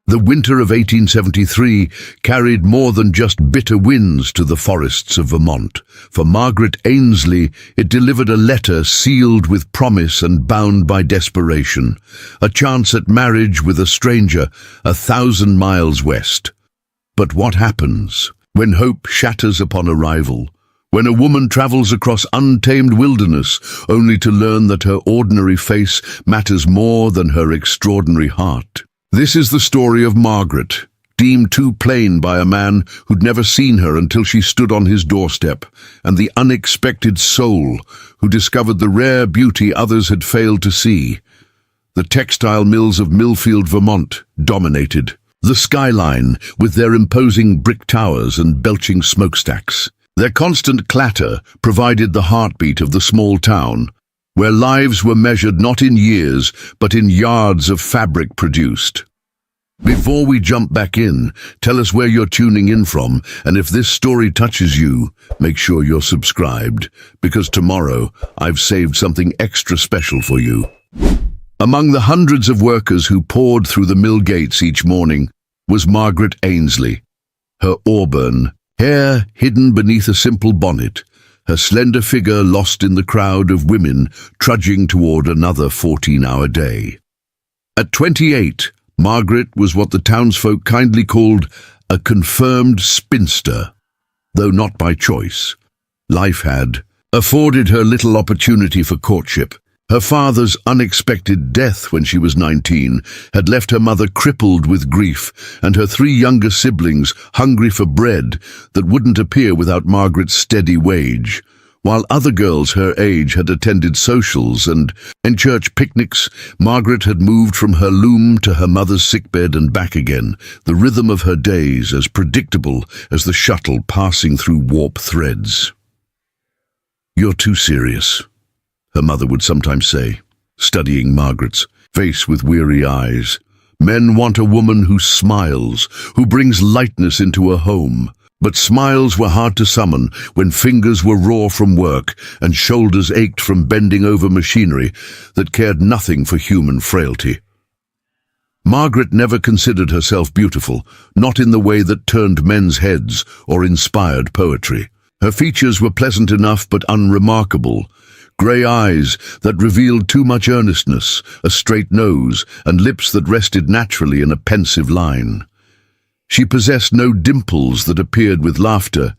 The winter of 1873 carried more than just bitter winds to the forests of Vermont. For Margaret Ainslie, it delivered a letter sealed with promise and bound by desperation, a chance at marriage with a stranger 1,000 miles west. But what happens when hope shatters upon arrival? When a woman travels across untamed wilderness only to learn that her ordinary face matters more than her extraordinary heart? This is the story of Margaret, deemed too plain by a man who'd never seen her until she stood on his doorstep, and the unexpected soul who discovered the rare beauty others had failed to see. The textile mills of Millfield, Vermont, dominated the skyline with their imposing brick towers and belching smokestacks. Their constant clatter provided the heartbeat of the small town, where lives were measured not in years, but in yards of fabric produced. Before we jump back in, tell us where you're tuning in from, and if this story touches you, make sure you're subscribed, because tomorrow I've saved something extra special for you. Among the hundreds of workers who poured through the mill gates each morning was Margaret Ainslie. Her auburn hair hidden beneath a simple bonnet, her slender figure lost in the crowd of women trudging toward another 14-hour day. At 28, Margaret was what the townsfolk kindly called a confirmed spinster, though not by choice. Life had afforded her little opportunity for courtship. Her father's unexpected death when she was 19 had left her mother crippled with grief, and her 3 younger siblings hungry for bread that wouldn't appear without Margaret's steady wage. While other girls her age had attended socials and church picnics, Margaret had moved from her loom to her mother's sickbed and back again, the rhythm of her days as predictable as the shuttle passing through warp threads. "You're too serious," her mother would sometimes say, studying Margaret's face with weary eyes. "Men want a woman who smiles, who brings lightness into a home." But smiles were hard to summon when fingers were raw from work and shoulders ached from bending over machinery that cared nothing for human frailty. Margaret never considered herself beautiful, not in the way that turned men's heads or inspired poetry. Her features were pleasant enough but unremarkable. Grey eyes that revealed too much earnestness, a straight nose, and lips that rested naturally in a pensive line. She possessed no dimples that appeared with laughter,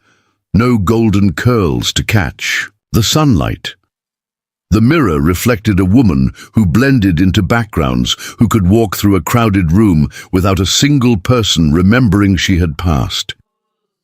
no golden curls to catch the sunlight. The mirror reflected a woman who blended into backgrounds, who could walk through a crowded room without a single person remembering she had passed.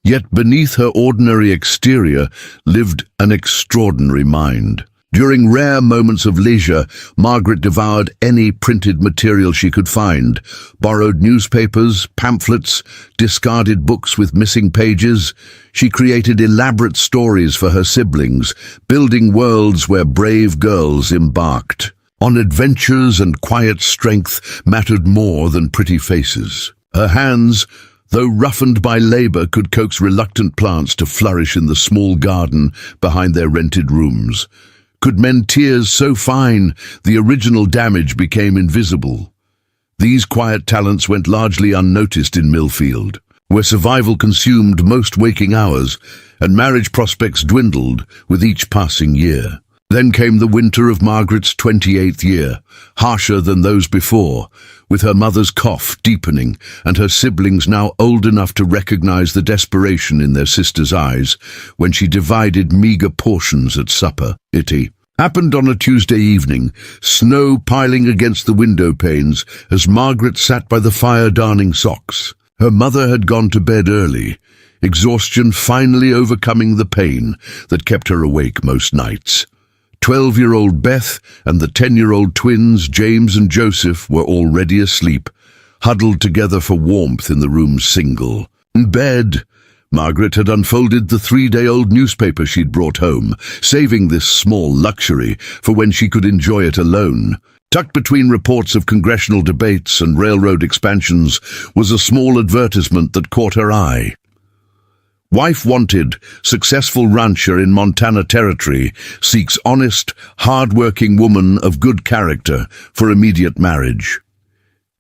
Yet beneath her ordinary exterior lived an extraordinary mind. During rare moments of leisure, Margaret devoured any printed material she could find, borrowed newspapers, pamphlets, discarded books with missing pages. She created elaborate stories for her siblings, building worlds where brave girls embarked on adventures, and quiet strength mattered more than pretty faces. Her hands, though roughened by labor, could coax reluctant plants to flourish in the small garden behind their rented rooms. Could mend tears so fine the original damage became invisible. These quiet talents went largely unnoticed in Millfield, where survival consumed most waking hours and marriage prospects dwindled with each passing year. Then came the winter of Margaret's 28th year, harsher than those before, with her mother's cough deepening and her siblings now old enough to recognize the desperation in their sister's eyes when she divided meager portions at supper. It happened on a Tuesday evening, snow piling against the window panes as Margaret sat by the fire darning socks. Her mother had gone to bed early, exhaustion finally overcoming the pain that kept her awake most nights. 12-year-old Beth and the 10-year-old twins, James and Joseph, were already asleep, huddled together for warmth in the room's single bed. Margaret had unfolded the 3-day-old newspaper she'd brought home, saving this small luxury for when she could enjoy it alone. Tucked between reports of congressional debates and railroad expansions was a small advertisement that caught her eye. Wife wanted, successful rancher in Montana Territory, seeks honest, hard-working woman of good character for immediate marriage.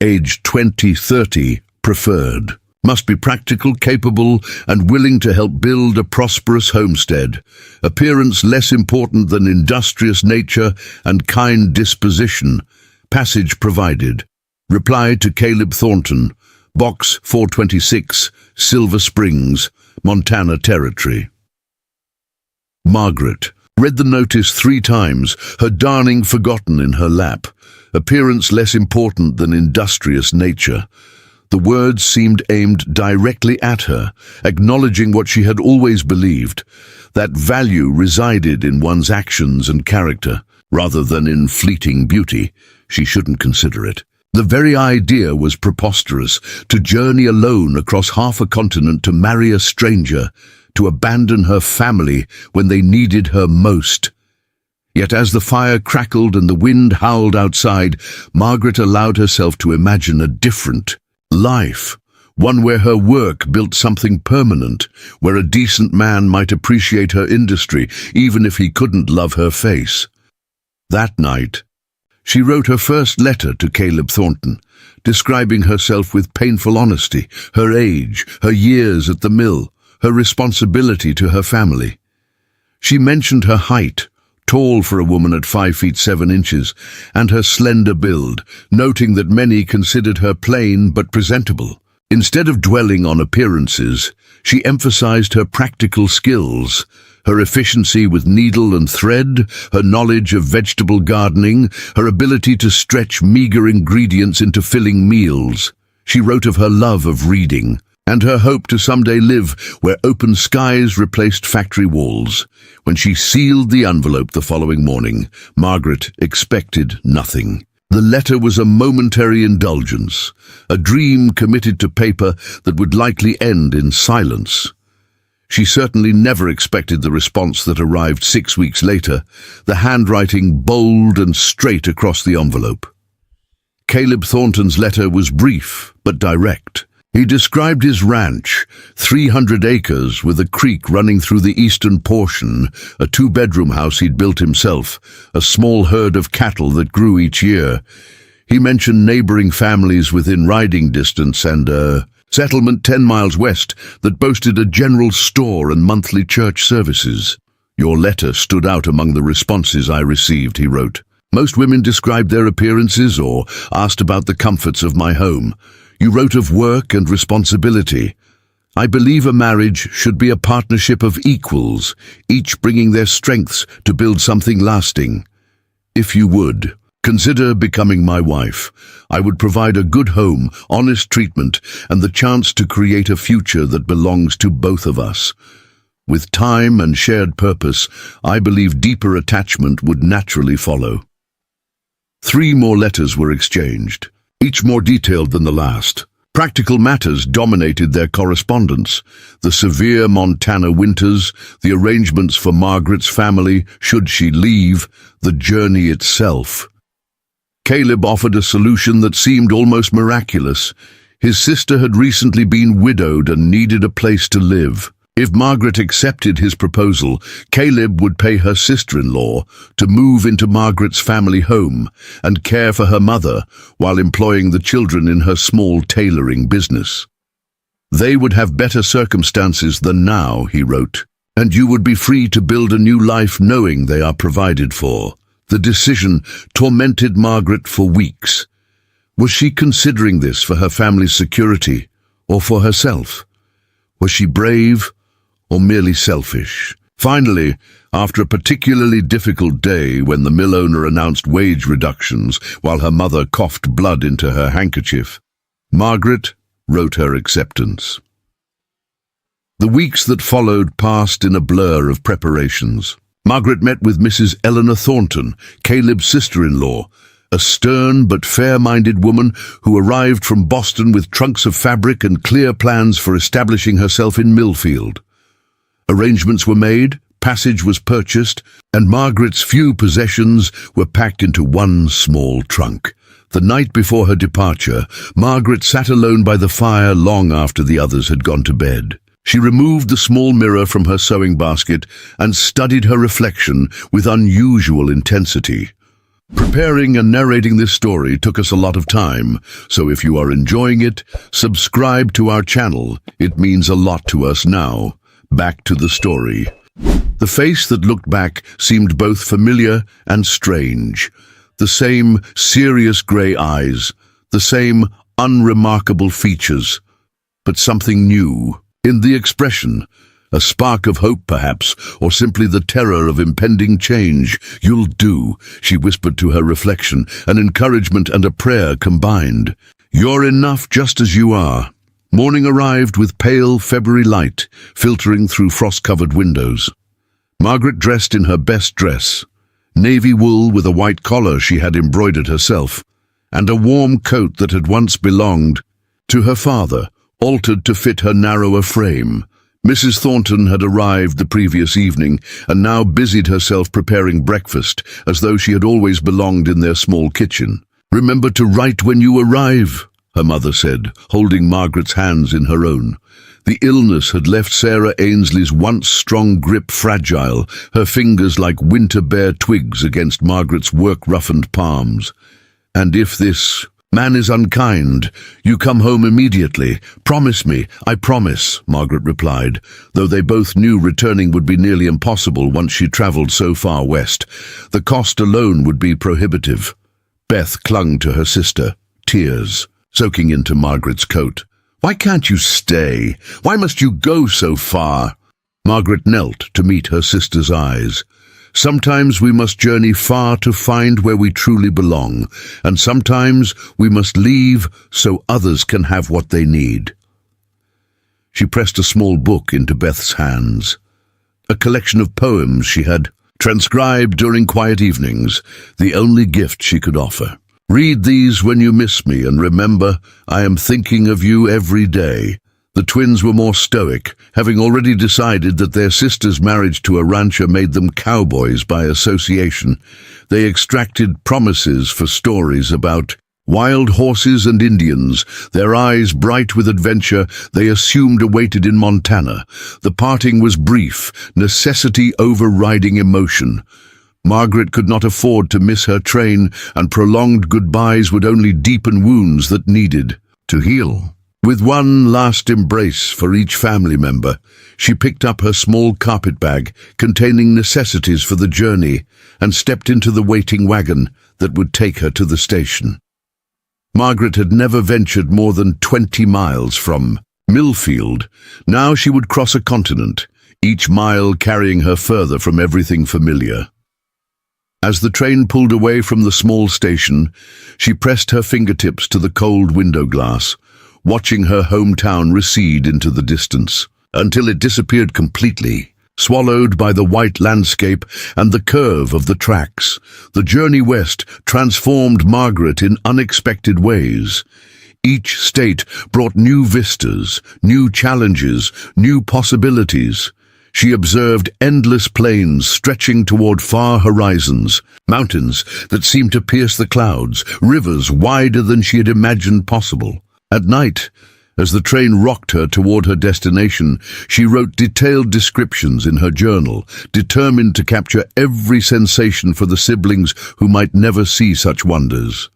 Aged 20-30, preferred. Must be practical, capable, and willing to help build a prosperous homestead. Appearance less important than industrious nature and kind disposition. Passage provided. Reply to Caleb Thornton, Box 426, Silver Springs, Montana Territory. Margaret read the notice 3 times, her darning forgotten in her lap. Appearance less important than industrious nature. The words seemed aimed directly at her, acknowledging what she had always believed, that value resided in one's actions and character, rather than in fleeting beauty. She shouldn't consider it. The very idea was preposterous, to journey alone across half a continent to marry a stranger, to abandon her family when they needed her most. Yet as the fire crackled and the wind howled outside, Margaret allowed herself to imagine a different life, one where her work built something permanent, where a decent man might appreciate her industry, even if he couldn't love her face. That night, she wrote her first letter to Caleb Thornton, describing herself with painful honesty, her age, her years at the mill, her responsibility to her family. She mentioned her height, tall for a woman at 5 feet 7 inches, and her slender build, noting that many considered her plain but presentable. Instead of dwelling on appearances, she emphasized her practical skills, her efficiency with needle and thread, her knowledge of vegetable gardening, her ability to stretch meager ingredients into filling meals. She wrote of her love of reading, and her hope to someday live where open skies replaced factory walls. When she sealed the envelope the following morning, Margaret expected nothing. The letter was a momentary indulgence, a dream committed to paper that would likely end in silence. She certainly never expected the response that arrived 6 weeks later, the handwriting bold and straight across the envelope. Caleb Thornton's letter was brief but direct. He described his ranch, 300 acres with a creek running through the eastern portion, a 2-bedroom house he'd built himself, a small herd of cattle that grew each year. He mentioned neighboring families within riding distance and a settlement 10 miles west that boasted a general store and monthly church services. "Your letter stood out among the responses I received," he wrote. "Most women described their appearances or asked about the comforts of my home. You wrote of work and responsibility. I believe a marriage should be a partnership of equals, each bringing their strengths to build something lasting. If you would, consider becoming my wife. I would provide a good home, honest treatment, and the chance to create a future that belongs to both of us. With time and shared purpose, I believe deeper attachment would naturally follow." 3 more letters were exchanged, each more detailed than the last. Practical matters dominated their correspondence: the severe Montana winters, the arrangements for Margaret's family should she leave, the journey itself. Caleb offered a solution that seemed almost miraculous. His sister had recently been widowed and needed a place to live. If Margaret accepted his proposal, Caleb would pay her sister-in-law to move into Margaret's family home and care for her mother while employing the children in her small tailoring business. "They would have better circumstances than now," he wrote, "and you would be free to build a new life knowing they are provided for." The decision tormented Margaret for weeks. Was she considering this for her family's security or for herself? Was she brave or merely selfish? Finally, after a particularly difficult day when the mill owner announced wage reductions while her mother coughed blood into her handkerchief, Margaret wrote her acceptance. The weeks that followed passed in a blur of preparations. Margaret met with Mrs. Eleanor Thornton, Caleb's sister-in-law, a stern but fair-minded woman who arrived from Boston with trunks of fabric and clear plans for establishing herself in Millfield. Arrangements were made, passage was purchased, and Margaret's few possessions were packed into one small trunk. The night before her departure, Margaret sat alone by the fire long after the others had gone to bed. She removed the small mirror from her sewing basket and studied her reflection with unusual intensity. Preparing and narrating this story took us a lot of time, so if you are enjoying it, subscribe to our channel. It means a lot to us now. Back to the story. The face that looked back seemed both familiar and strange. The same serious grey eyes, the same unremarkable features, but something new in the expression. A spark of hope, perhaps, or simply the terror of impending change. "You'll do," she whispered to her reflection, an encouragement and a prayer combined. "You're enough just as you are." Morning arrived with pale February light, filtering through frost-covered windows. Margaret dressed in her best dress, navy wool with a white collar she had embroidered herself, and a warm coat that had once belonged to her father, altered to fit her narrower frame. Mrs. Thornton had arrived the previous evening and now busied herself preparing breakfast, as though she had always belonged in their small kitchen. "Remember to write when you arrive," her mother said, holding Margaret's hands in her own. The illness had left Sarah Ainsley's once strong grip fragile, her fingers like winter bare twigs against Margaret's work-roughened palms. "And if this man is unkind, you come home immediately. Promise me." "I promise," Margaret replied, though they both knew returning would be nearly impossible once she travelled so far west. The cost alone would be prohibitive. Beth clung to her sister, tears soaking into Margaret's coat. "Why can't you stay? Why must you go so far?" Margaret knelt to meet her sister's eyes. "Sometimes we must journey far to find where we truly belong, and sometimes we must leave so others can have what they need." She pressed a small book into Beth's hands, a collection of poems she had transcribed during quiet evenings, the only gift she could offer. "Read these when you miss me, and remember, I am thinking of you every day." The twins were more stoic, having already decided that their sister's marriage to a rancher made them cowboys by association. They extracted promises for stories about wild horses and Indians. Their eyes bright with adventure, they assumed awaited in Montana. The parting was brief, necessity overriding emotion. Margaret could not afford to miss her train, and prolonged goodbyes would only deepen wounds that needed to heal. With one last embrace for each family member, she picked up her small carpet bag containing necessities for the journey and stepped into the waiting wagon that would take her to the station. Margaret had never ventured more than 20 miles from Millfield. Now she would cross a continent, each mile carrying her further from everything familiar. As the train pulled away from the small station, she pressed her fingertips to the cold window glass, watching her hometown recede into the distance, until it disappeared completely, swallowed by the white landscape and the curve of the tracks. The journey west transformed Margaret in unexpected ways. Each state brought new vistas, new challenges, new possibilities. She observed endless plains stretching toward far horizons, mountains that seemed to pierce the clouds, rivers wider than she had imagined possible. At night, as the train rocked her toward her destination, she wrote detailed descriptions in her journal, determined to capture every sensation for the siblings who might never see such wonders.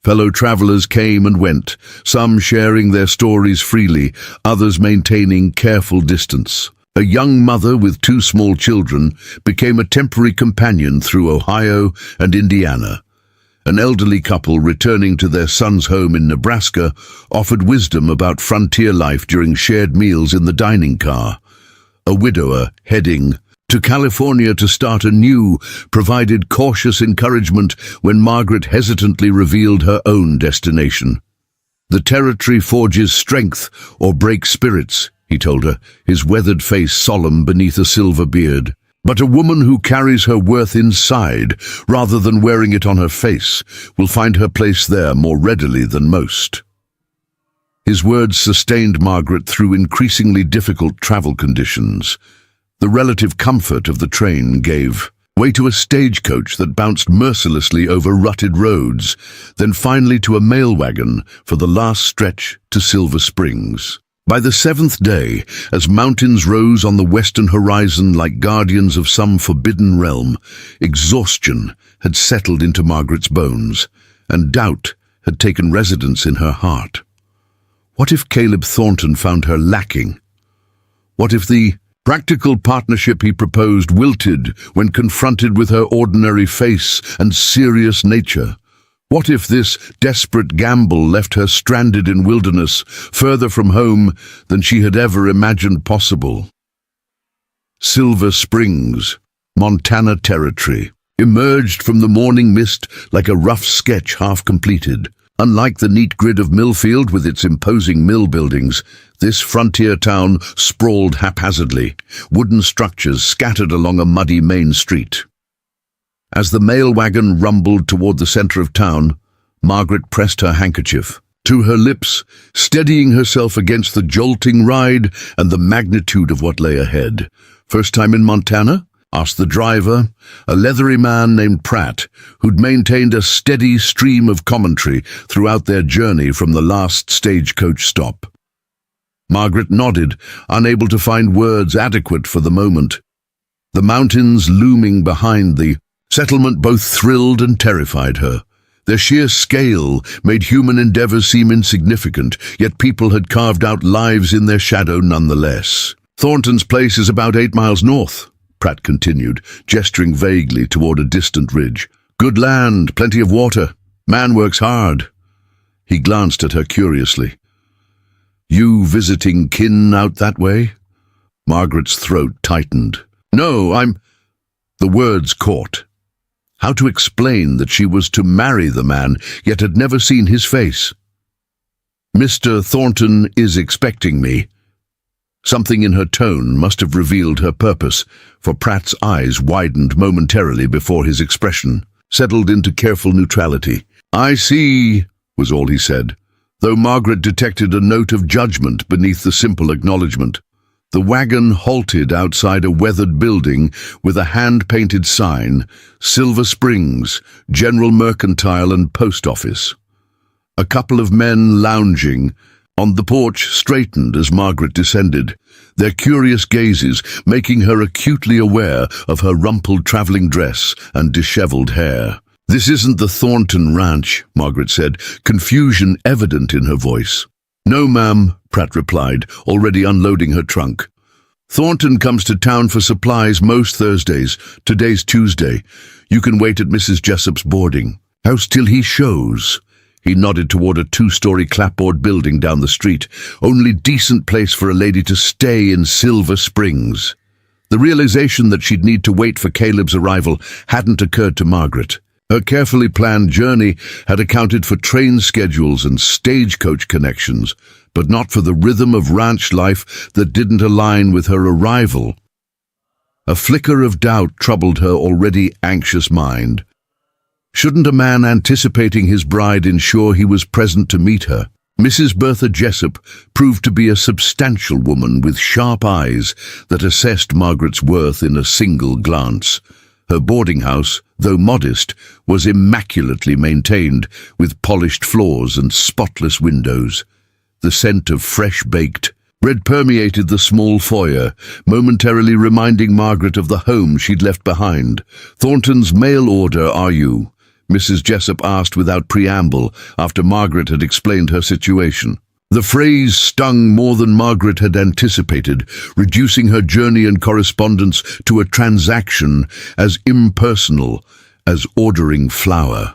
Fellow travelers came and went, some sharing their stories freely, others maintaining careful distance. A young mother with 2 small children became a temporary companion through Ohio and Indiana. An elderly couple returning to their son's home in Nebraska offered wisdom about frontier life during shared meals in the dining car. A widower heading to California to start anew provided cautious encouragement when Margaret hesitantly revealed her own destination. "The territory forges strength or breaks spirits," he told her, his weathered face solemn beneath a silver beard. "But a woman who carries her worth inside, rather than wearing it on her face, will find her place there more readily than most." His words sustained Margaret through increasingly difficult travel conditions. The relative comfort of the train gave way to a stagecoach that bounced mercilessly over rutted roads, then finally to a mail wagon for the last stretch to Silver Springs. By the seventh day, as mountains rose on the western horizon like guardians of some forbidden realm, exhaustion had settled into Margaret's bones, and doubt had taken residence in her heart. What if Caleb Thornton found her lacking? What if the practical partnership he proposed wilted when confronted with her ordinary face and serious nature? What if this desperate gamble left her stranded in wilderness, further from home than she had ever imagined possible? Silver Springs, Montana Territory, emerged from the morning mist like a rough sketch half completed. Unlike the neat grid of Millfield with its imposing mill buildings, this frontier town sprawled haphazardly, wooden structures scattered along a muddy main street. As the mail wagon rumbled toward the center of town, Margaret pressed her handkerchief to her lips, steadying herself against the jolting ride and the magnitude of what lay ahead. "First time in Montana?" asked the driver, a leathery man named Pratt, who'd maintained a steady stream of commentary throughout their journey from the last stagecoach stop. Margaret nodded, unable to find words adequate for the moment. The mountains looming behind the settlement both thrilled and terrified her. Their sheer scale made human endeavors seem insignificant, yet people had carved out lives in their shadow nonetheless. "Thornton's place is about 8 miles north," Pratt continued, gesturing vaguely toward a distant ridge. "Good land, plenty of water. Man works hard." He glanced at her curiously. "You visiting kin out that way?" Margaret's throat tightened. "No, I'm—" The words caught. How to explain that she was to marry the man, yet had never seen his face? "Mr. Thornton is expecting me." Something in her tone must have revealed her purpose, for Pratt's eyes widened momentarily before his expression settled into careful neutrality. "I see," was all he said, though Margaret detected a note of judgment beneath the simple acknowledgement. The wagon halted outside a weathered building with a hand-painted sign, "Silver Springs, General Mercantile and Post Office." A couple of men lounging on the porch straightened as Margaret descended, their curious gazes making her acutely aware of her rumpled traveling dress and disheveled hair. "This isn't the Thornton Ranch," Margaret said, confusion evident in her voice. "No, ma'am," Pratt replied, already unloading her trunk. "Thornton comes to town for supplies most Thursdays. Today's Tuesday. You can wait at Mrs. Jessup's boarding house till he shows." He nodded toward a 2-story clapboard building down the street. "Only decent place for a lady to stay in Silver Springs." The realization that she'd need to wait for Caleb's arrival hadn't occurred to Margaret. Her carefully planned journey had accounted for train schedules and stagecoach connections, but not for the rhythm of ranch life that didn't align with her arrival. A flicker of doubt troubled her already anxious mind. Shouldn't a man anticipating his bride ensure he was present to meet her? Mrs. Bertha Jessup proved to be a substantial woman with sharp eyes that assessed Margaret's worth in a single glance. Her boarding house, though modest, was immaculately maintained, with polished floors and spotless windows. The scent of fresh-baked bread permeated the small foyer, momentarily reminding Margaret of the home she'd left behind. "Thornton's mail order, are you?" Mrs. Jessup asked without preamble, after Margaret had explained her situation. The phrase stung more than Margaret had anticipated, reducing her journey and correspondence to a transaction as impersonal as ordering flour.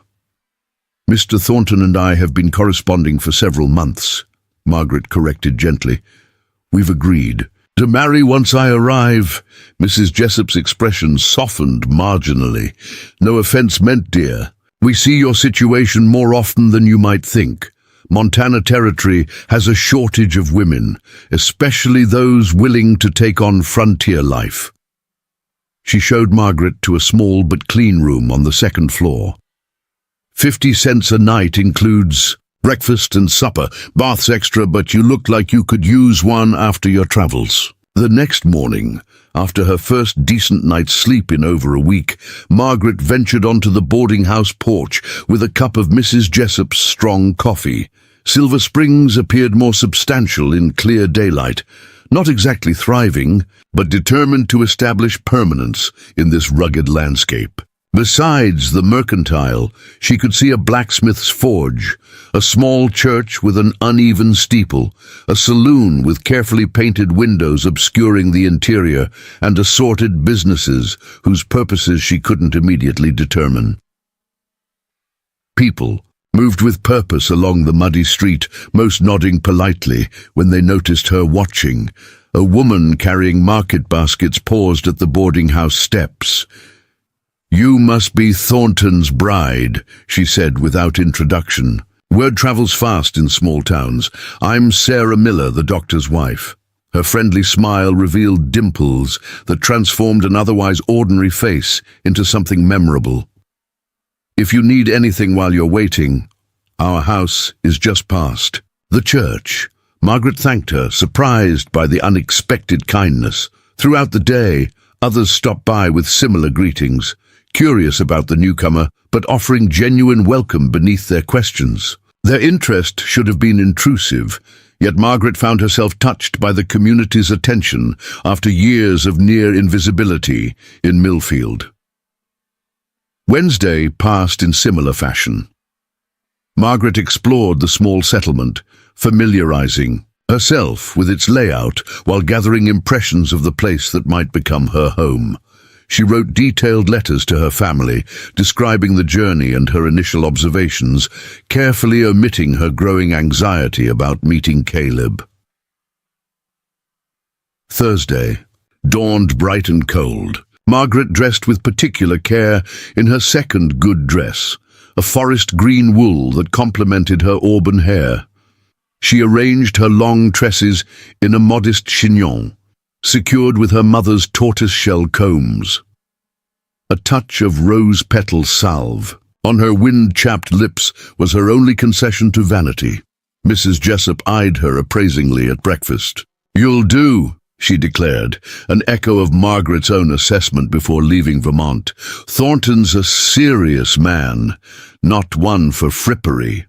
"Mr. Thornton and I have been corresponding for several months," Margaret corrected gently. "We've agreed to marry once I arrive." Mrs. Jessup's expression softened marginally. "No offense meant, dear. We see your situation more often than you might think. Montana Territory has a shortage of women, especially those willing to take on frontier life." She showed Margaret to a small but clean room on the second floor. 50 cents a night includes breakfast and supper. Baths extra, but you look like you could use one after your travels." The next morning, after her first decent night's sleep in over a week, Margaret ventured onto the boarding house porch with a cup of Mrs. Jessup's strong coffee. Silver Springs appeared more substantial in clear daylight, not exactly thriving, but determined to establish permanence in this rugged landscape. Besides the mercantile, she could see a blacksmith's forge, a small church with an uneven steeple, a saloon with carefully painted windows obscuring the interior, and assorted businesses whose purposes she couldn't immediately determine. People moved with purpose along the muddy street, most nodding politely when they noticed her watching. A woman carrying market baskets paused at the boarding house steps. "You must be Thornton's bride," she said without introduction. "Word travels fast in small towns. I'm Sarah Miller, the doctor's wife." Her friendly smile revealed dimples that transformed an otherwise ordinary face into something memorable. "If you need anything while you're waiting, our house is just past." The church. Margaret thanked her, surprised by the unexpected kindness. Throughout the day, others stopped by with similar greetings, curious about the newcomer, but offering genuine welcome beneath their questions. Their interest should have been intrusive, yet Margaret found herself touched by the community's attention after years of near invisibility in Millfield. Wednesday passed in similar fashion. Margaret explored the small settlement, familiarizing herself with its layout while gathering impressions of the place that might become her home. She wrote detailed letters to her family, describing the journey and her initial observations, carefully omitting her growing anxiety about meeting Caleb. Thursday dawned bright and cold. Margaret dressed with particular care in her second good dress, a forest green wool that complemented her auburn hair. She arranged her long tresses in a modest chignon, secured with her mother's tortoise-shell combs. A touch of rose-petal salve on her wind-chapped lips was her only concession to vanity. Mrs. Jessup eyed her appraisingly at breakfast. "You'll do," she declared, an echo of Margaret's own assessment before leaving Vermont. "Thornton's a serious man, not one for frippery."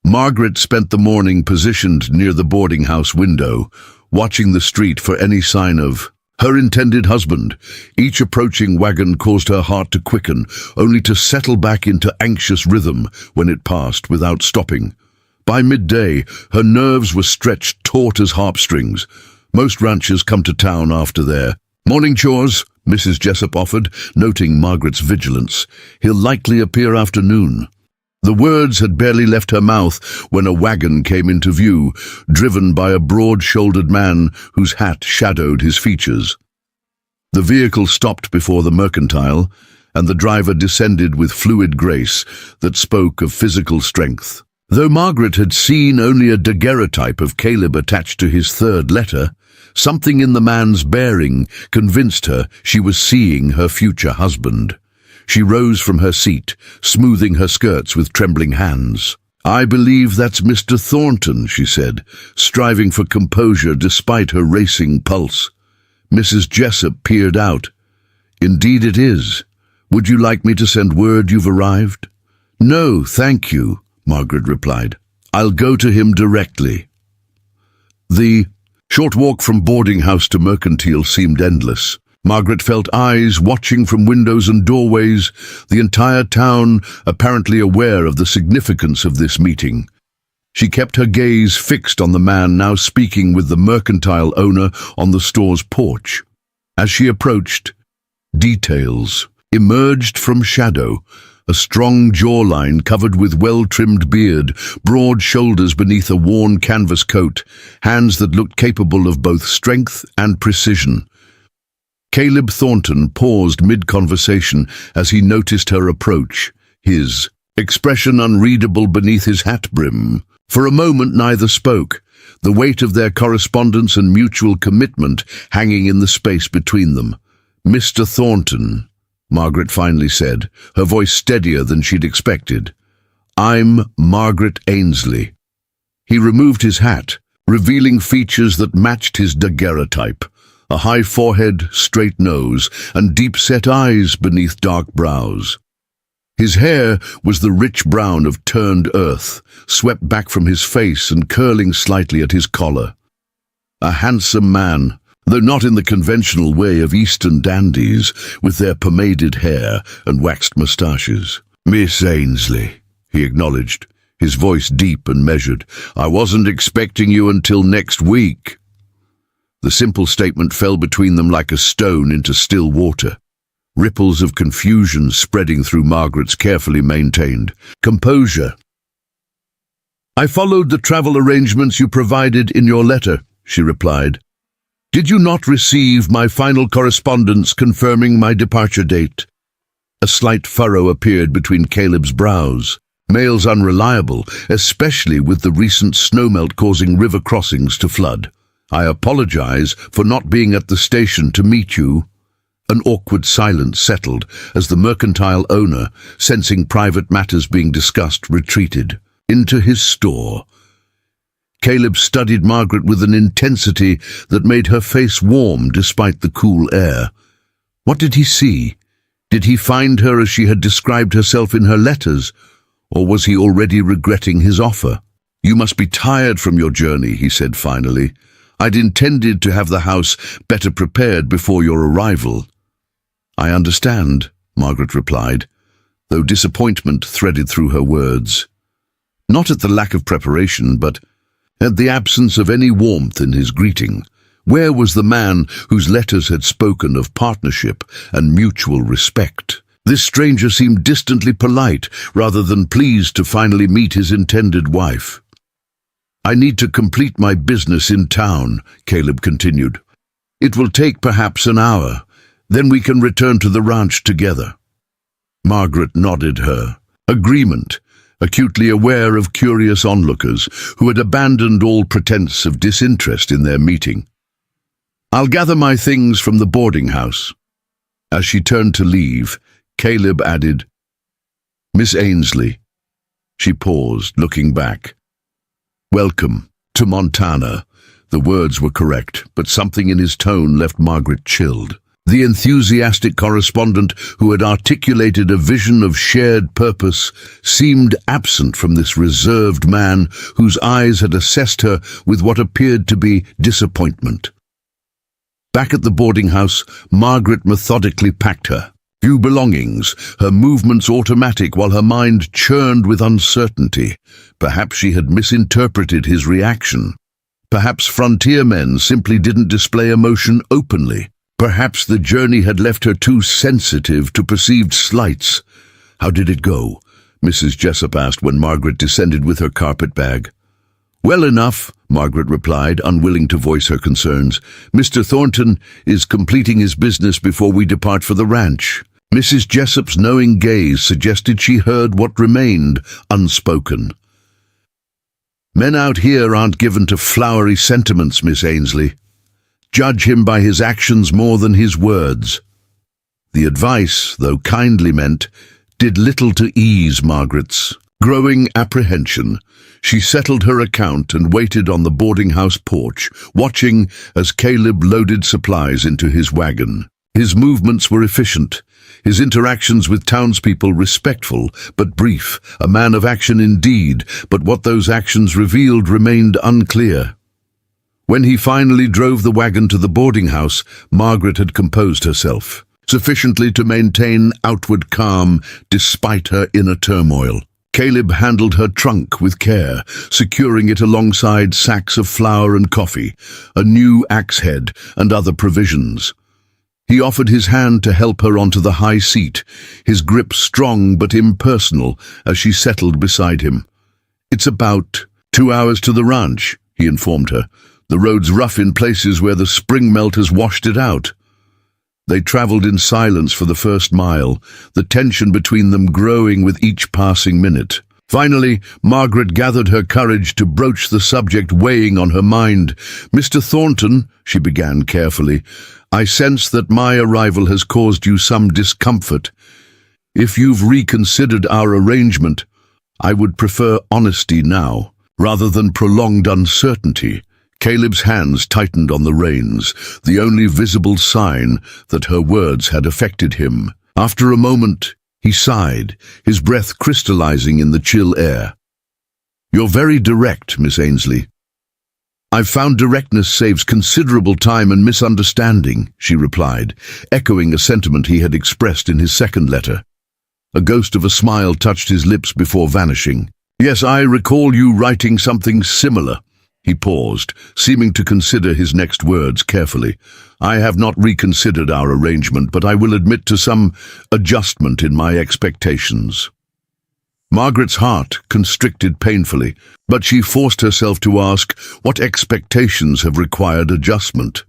Margaret spent the morning positioned near the boarding house window, watching the street for any sign of her intended husband. Each approaching wagon caused her heart to quicken, only to settle back into anxious rhythm when it passed without stopping. By midday, her nerves were stretched taut as harpstrings. Most ranchers come to town after their morning chores, Mrs. Jessup offered, noting Margaret's vigilance. "He'll likely appear after noon." The words had barely left her mouth when a wagon came into view, driven by a broad-shouldered man whose hat shadowed his features. The vehicle stopped before the mercantile, and the driver descended with fluid grace that spoke of physical strength. Though Margaret had seen only a daguerreotype of Caleb attached to his third letter, something in the man's bearing convinced her she was seeing her future husband. She rose from her seat, smoothing her skirts with trembling hands. "I believe that's Mr. Thornton," she said, striving for composure despite her racing pulse. Mrs. Jessup peered out. "Indeed it is. Would you like me to send word you've arrived?" "No, thank you," Margaret replied. "I'll go to him directly." The short walk from boarding house to mercantile seemed endless. Margaret felt eyes watching from windows and doorways, the entire town apparently aware of the significance of this meeting. She kept her gaze fixed on the man now speaking with the mercantile owner on the store's porch. As she approached, details emerged from shadow: a strong jawline covered with well-trimmed beard, broad shoulders beneath a worn canvas coat, hands that looked capable of both strength and precision. Caleb Thornton paused mid-conversation as he noticed her approach, his expression unreadable beneath his hat brim. For a moment neither spoke, the weight of their correspondence and mutual commitment hanging in the space between them. "Mr. Thornton," Margaret finally said, her voice steadier than she'd expected. "I'm Margaret Ainsley." He removed his hat, revealing features that matched his daguerreotype: a high forehead, straight nose, and deep-set eyes beneath dark brows. His hair was the rich brown of turned earth, swept back from his face and curling slightly at his collar. A handsome man, though not in the conventional way of Eastern dandies, with their pomaded hair and waxed moustaches. "Miss Ainsley," he acknowledged, his voice deep and measured. "I wasn't expecting you until next week." The simple statement fell between them like a stone into still water. Ripples of confusion spreading through Margaret's carefully maintained composure. "I followed the travel arrangements you provided in your letter," she replied. "Did you not receive my final correspondence confirming my departure date?" A slight furrow appeared between Caleb's brows. Mail's unreliable, especially with the recent snowmelt causing river crossings to flood. "I apologize for not being at the station to meet you." An awkward silence settled as the mercantile owner, sensing private matters being discussed, retreated into his store. Caleb studied Margaret with an intensity that made her face warm despite the cool air. What did he see? Did he find her as she had described herself in her letters, or was he already regretting his offer? "You must be tired from your journey," he said finally. "I'd intended to have the house better prepared before your arrival." "I understand," Margaret replied, though disappointment threaded through her words. Not at the lack of preparation, but at the absence of any warmth in his greeting. Where was the man whose letters had spoken of partnership and mutual respect? This stranger seemed distantly polite rather than pleased to finally meet his intended wife. "I need to complete my business in town," Caleb continued. "It will take perhaps an hour. Then we can return to the ranch together." Margaret nodded her agreement, acutely aware of curious onlookers who had abandoned all pretense of disinterest in their meeting. "I'll gather my things from the boarding house." As she turned to leave, Caleb added, "Miss Ainsley." She paused, looking back. "Welcome to Montana." The words were correct, but something in his tone left Margaret chilled. The enthusiastic correspondent who had articulated a vision of shared purpose seemed absent from this reserved man whose eyes had assessed her with what appeared to be disappointment. Back at the boarding house, Margaret methodically packed her few belongings, her movements automatic while her mind churned with uncertainty. Perhaps she had misinterpreted his reaction. Perhaps frontiermen simply didn't display emotion openly. Perhaps the journey had left her too sensitive to perceived slights. "How did it go?" Mrs. Jessup asked when Margaret descended with her carpet bag. "Well enough," Margaret replied, unwilling to voice her concerns. "Mr. Thornton is completing his business before we depart for the ranch." Mrs. Jessup's knowing gaze suggested she heard what remained unspoken. "Men out here aren't given to flowery sentiments, Miss Ainsley. Judge him by his actions more than his words." The advice, though kindly meant, did little to ease Margaret's growing apprehension. She settled her account and waited on the boarding house porch, watching as Caleb loaded supplies into his wagon. His movements were efficient, his interactions with townspeople respectful but brief, a man of action indeed, but what those actions revealed remained unclear. When he finally drove the wagon to the boarding house, Margaret had composed herself, sufficiently to maintain outward calm despite her inner turmoil. Caleb handled her trunk with care, securing it alongside sacks of flour and coffee, a new axe head, and other provisions. He offered his hand to help her onto the high seat, his grip strong but impersonal as she settled beside him. "It's about 2 hours to the ranch," he informed her. "The road's rough in places where the spring melt has washed it out." They traveled in silence for the first mile, the tension between them growing with each passing minute. Finally, Margaret gathered her courage to broach the subject weighing on her mind. "Mr. Thornton," she began carefully, "I sense that my arrival has caused you some discomfort. If you've reconsidered our arrangement, I would prefer honesty now, rather than prolonged uncertainty." Caleb's hands tightened on the reins, the only visible sign that her words had affected him. After a moment, He sighed, his breath crystallizing in the chill air. "You're very direct, Miss Ainsley." "I've found directness saves considerable time and misunderstanding," she replied, echoing a sentiment he had expressed in his second letter. A ghost of a smile touched his lips before vanishing. "Yes, I recall you writing something similar." He paused, seeming to consider his next words carefully. "I have not reconsidered our arrangement, but I will admit to some adjustment in my expectations." Margaret's heart constricted painfully, but she forced herself to ask, what expectations have required adjustment?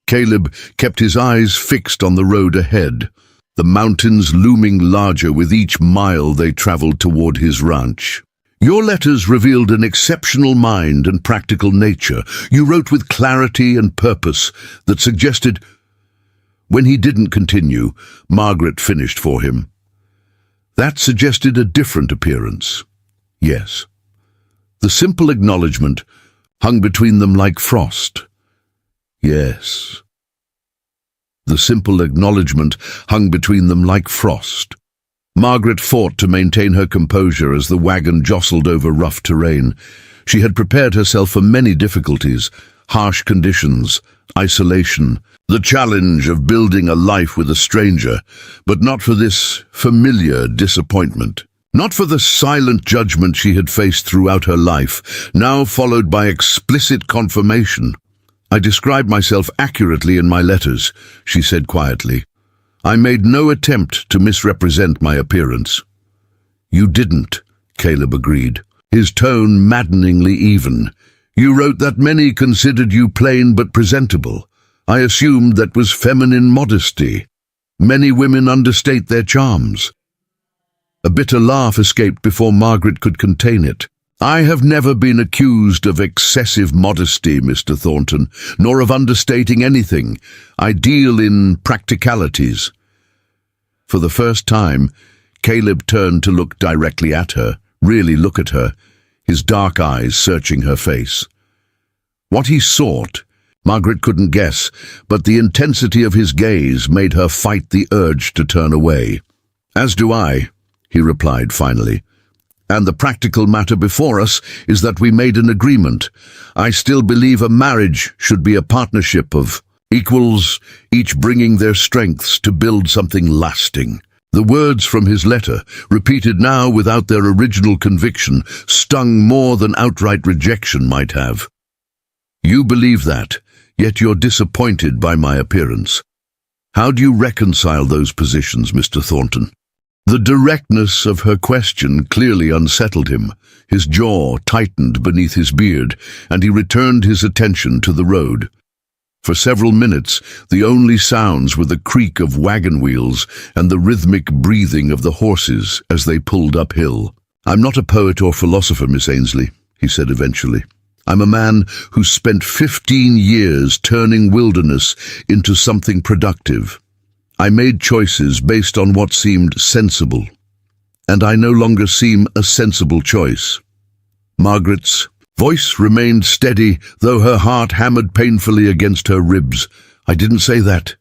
Caleb kept his eyes fixed on the road ahead, the mountains looming larger with each mile they traveled toward his ranch. "Your letters revealed an exceptional mind and practical nature. You wrote with clarity and purpose that suggested—" When he didn't continue, Margaret finished for him. "That suggested a different appearance." Yes. The simple acknowledgement hung between them like frost. Yes. The simple acknowledgement hung between them like frost. Margaret fought to maintain her composure as the wagon jostled over rough terrain. She had prepared herself for many difficulties, harsh conditions, isolation, the challenge of building a life with a stranger, but not for this familiar disappointment. Not for the silent judgment she had faced throughout her life, now followed by explicit confirmation. "I described myself accurately in my letters," she said quietly. "I made no attempt to misrepresent my appearance." "You didn't," Caleb agreed, his tone maddeningly even. "You wrote that many considered you plain but presentable. I assumed that was feminine modesty. Many women understate their charms." A bitter laugh escaped before Margaret could contain it. "I have never been accused of excessive modesty, Mr. Thornton, nor of understating anything. I deal in practicalities." For the first time, Caleb turned to look directly at her, really look at her, his dark eyes searching her face. What he sought, Margaret couldn't guess, but the intensity of his gaze made her fight the urge to turn away. "As do I," he replied finally. "And the practical matter before us is that we made an agreement. I still believe a marriage should be a partnership of equals, each bringing their strengths to build something lasting." The words from his letter, repeated now without their original conviction, stung more than outright rejection might have. "You believe that, yet you're disappointed by my appearance. How do you reconcile those positions, Mr. Thornton?" The directness of her question clearly unsettled him. His jaw tightened beneath his beard, and he returned his attention to the road. For several minutes, the only sounds were the creak of wagon wheels and the rhythmic breathing of the horses as they pulled uphill. "I'm not a poet or philosopher, Miss Ainsley," he said eventually. "I'm a man who spent 15 years turning wilderness into something productive. I made choices based on what seemed sensible, and I no longer seem a sensible choice." Margaret's voice remained steady, though her heart hammered painfully against her ribs. "I didn't say that.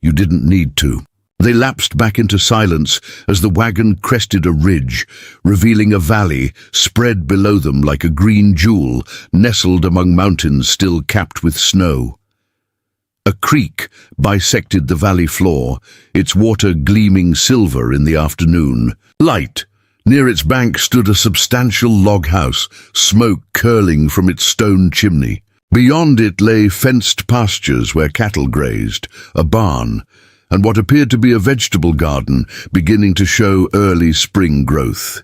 You didn't need to." They lapsed back into silence as the wagon crested a ridge, revealing a valley spread below them like a green jewel, nestled among mountains still capped with snow. A creek bisected the valley floor, its water gleaming silver in the afternoon light. Near its bank stood a substantial log house, smoke curling from its stone chimney. Beyond it lay fenced pastures where cattle grazed, a barn, and what appeared to be a vegetable garden beginning to show early spring growth.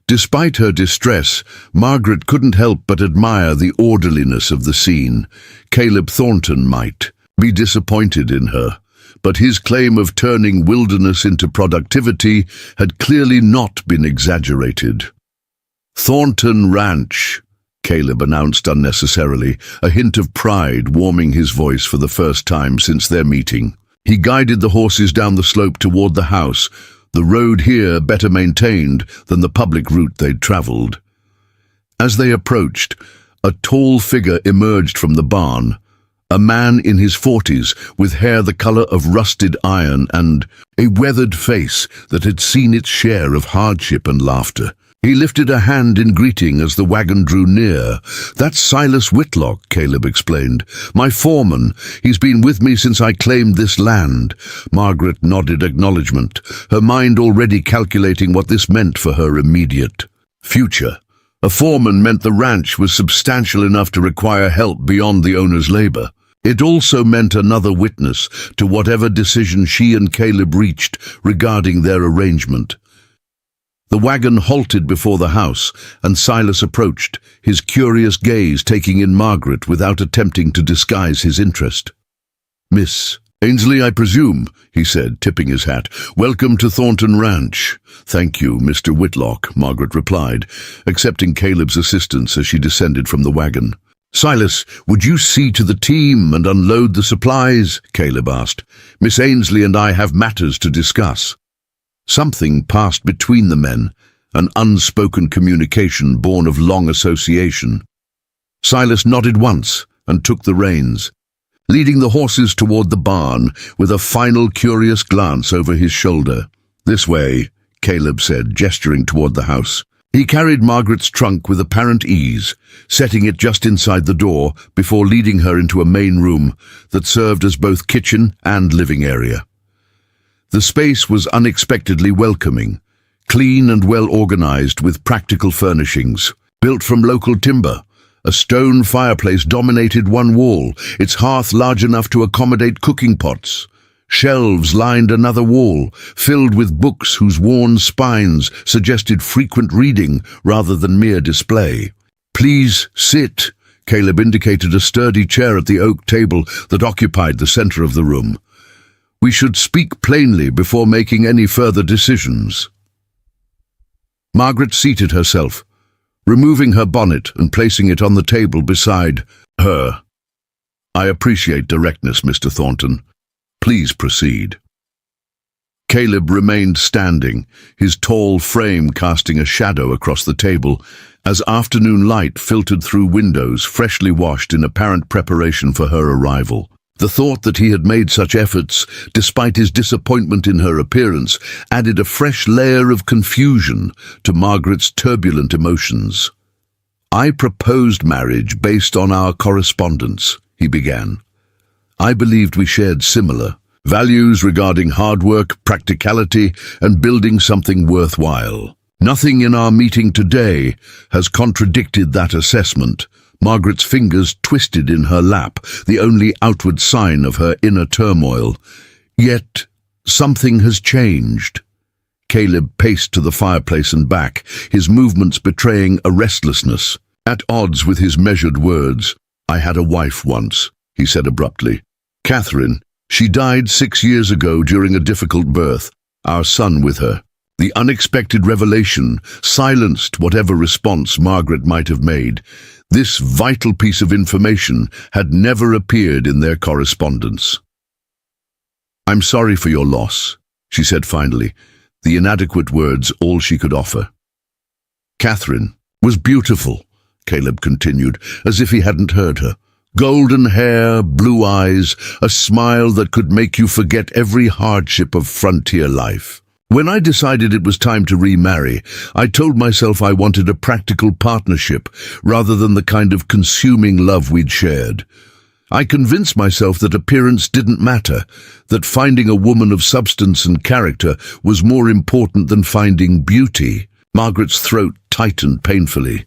Despite her distress, Margaret couldn't help but admire the orderliness of the scene. Caleb Thornton might be disappointed in her, but his claim of turning wilderness into productivity had clearly not been exaggerated. "Thornton Ranch," Caleb announced unnecessarily, a hint of pride warming his voice for the first time since their meeting. He guided the horses down the slope toward the house, the road here better maintained than the public route they'd traveled. As they approached, a tall figure emerged from the barn, A man in his 40s, with hair the color of rusted iron and a weathered face that had seen its share of hardship and laughter. He lifted a hand in greeting as the wagon drew near. "That's Silas Whitlock," Caleb explained. "My foreman. He's been with me since I claimed this land." Margaret nodded acknowledgement, her mind already calculating what this meant for her immediate future. A foreman meant the ranch was substantial enough to require help beyond the owner's labor. It also meant another witness to whatever decision she and Caleb reached regarding their arrangement. The wagon halted before the house, and Silas approached, his curious gaze taking in Margaret without attempting to disguise his interest. "Miss Ainsley, I presume," he said, tipping his hat. "Welcome to Thornton Ranch." "Thank you, Mr. Whitlock," Margaret replied, accepting Caleb's assistance as she descended from the wagon. "Silas, would you see to the team and unload the supplies?" Caleb asked. "Miss Ainsley and I have matters to discuss." Something passed between the men, an unspoken communication born of long association. Silas nodded once and took the reins, leading the horses toward the barn with a final curious glance over his shoulder. "This way," Caleb said, gesturing toward the house. He carried Margaret's trunk with apparent ease, setting it just inside the door before leading her into a main room that served as both kitchen and living area. The space was unexpectedly welcoming, clean and well-organized with practical furnishings. Built from local timber, a stone fireplace dominated one wall, its hearth large enough to accommodate cooking pots. Shelves lined another wall, filled with books whose worn spines suggested frequent reading rather than mere display. "Please sit," Caleb indicated a sturdy chair at the oak table that occupied the center of the room. "We should speak plainly before making any further decisions." Margaret seated herself, removing her bonnet and placing it on the table beside her. "I appreciate directness, Mr. Thornton. Please proceed." Caleb remained standing, his tall frame casting a shadow across the table as afternoon light filtered through windows freshly washed in apparent preparation for her arrival. The thought that he had made such efforts, despite his disappointment in her appearance, added a fresh layer of confusion to Margaret's turbulent emotions. "I proposed marriage based on our correspondence," he began. "I believed we shared similar values regarding hard work, practicality, and building something worthwhile. Nothing in our meeting today has contradicted that assessment." Margaret's fingers twisted in her lap, the only outward sign of her inner turmoil. "Yet, something has changed." Caleb paced to the fireplace and back, his movements betraying a restlessness, at odds with his measured words. "I had a wife once," he said abruptly. "Catherine. She died 6 years ago during a difficult birth, our son with her." The unexpected revelation silenced whatever response Margaret might have made. This vital piece of information had never appeared in their correspondence. "I'm sorry for your loss," she said finally, the inadequate words all she could offer. "Catherine was beautiful," Caleb continued, as if he hadn't heard her. "Golden hair, blue eyes, a smile that could make you forget every hardship of frontier life. When I decided it was time to remarry, I told myself I wanted a practical partnership rather than the kind of consuming love we'd shared. I convinced myself that appearance didn't matter, that finding a woman of substance and character was more important than finding beauty." Margaret's throat tightened painfully.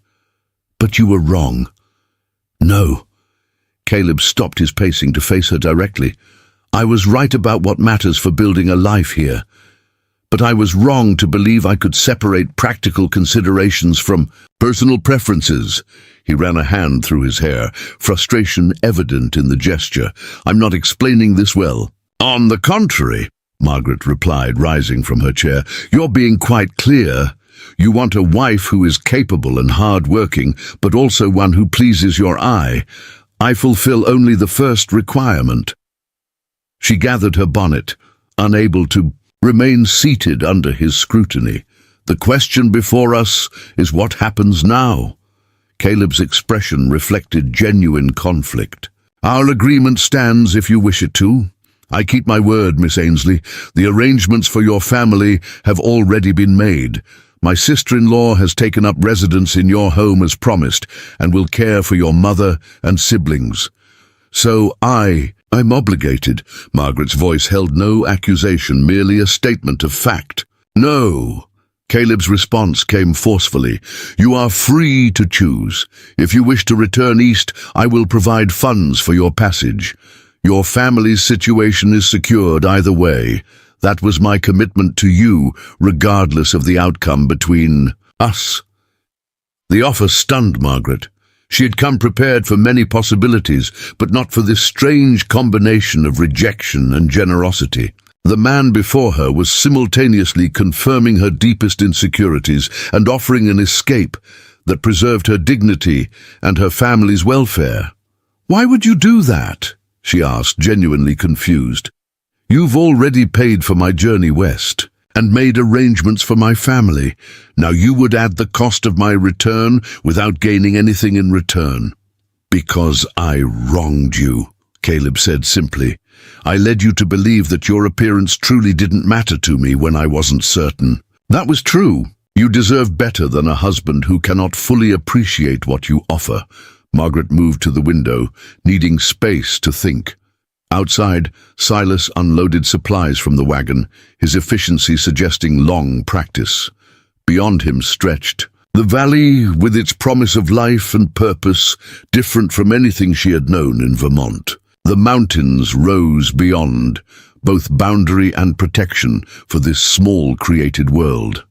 "But you were wrong." "No." Caleb stopped his pacing to face her directly. "I was right about what matters for building a life here. But I was wrong to believe I could separate practical considerations from personal preferences." He ran a hand through his hair, frustration evident in the gesture. "I'm not explaining this well." "On the contrary," Margaret replied, rising from her chair, "you're being quite clear. You want a wife who is capable and hard-working, but also one who pleases your eye. I fulfill only the first requirement." She gathered her bonnet, unable to remain seated under his scrutiny. "The question before us is what happens now." Caleb's expression reflected genuine conflict. Our agreement stands if you wish it to. I keep my word, Miss Ainsley. The arrangements for your family have already been made. My sister-in-law has taken up residence in your home as promised and will care for your mother and siblings. So I'm obligated. Margaret's voice held no accusation, merely a statement of fact. No. Caleb's response came forcefully. You are free to choose. If you wish to return east, I will provide funds for your passage. Your family's situation is secured either way. That was my commitment to you, regardless of the outcome between us. The offer stunned Margaret. She had come prepared for many possibilities, but not for this strange combination of rejection and generosity. The man before her was simultaneously confirming her deepest insecurities and offering an escape that preserved her dignity and her family's welfare. Why would you do that? She asked, genuinely confused. You've already paid for my journey west and made arrangements for my family. Now you would add the cost of my return without gaining anything in return. Because I wronged you, Caleb said simply. I led you to believe that your appearance truly didn't matter to me when I wasn't certain. That was true. You deserve better than a husband who cannot fully appreciate what you offer. Margaret moved to the window, needing space to think. Outside, Silas unloaded supplies from the wagon, his efficiency suggesting long practice. Beyond him stretched the valley with its promise of life and purpose, different from anything she had known in Vermont. The mountains rose beyond, both boundary and protection for this small created world.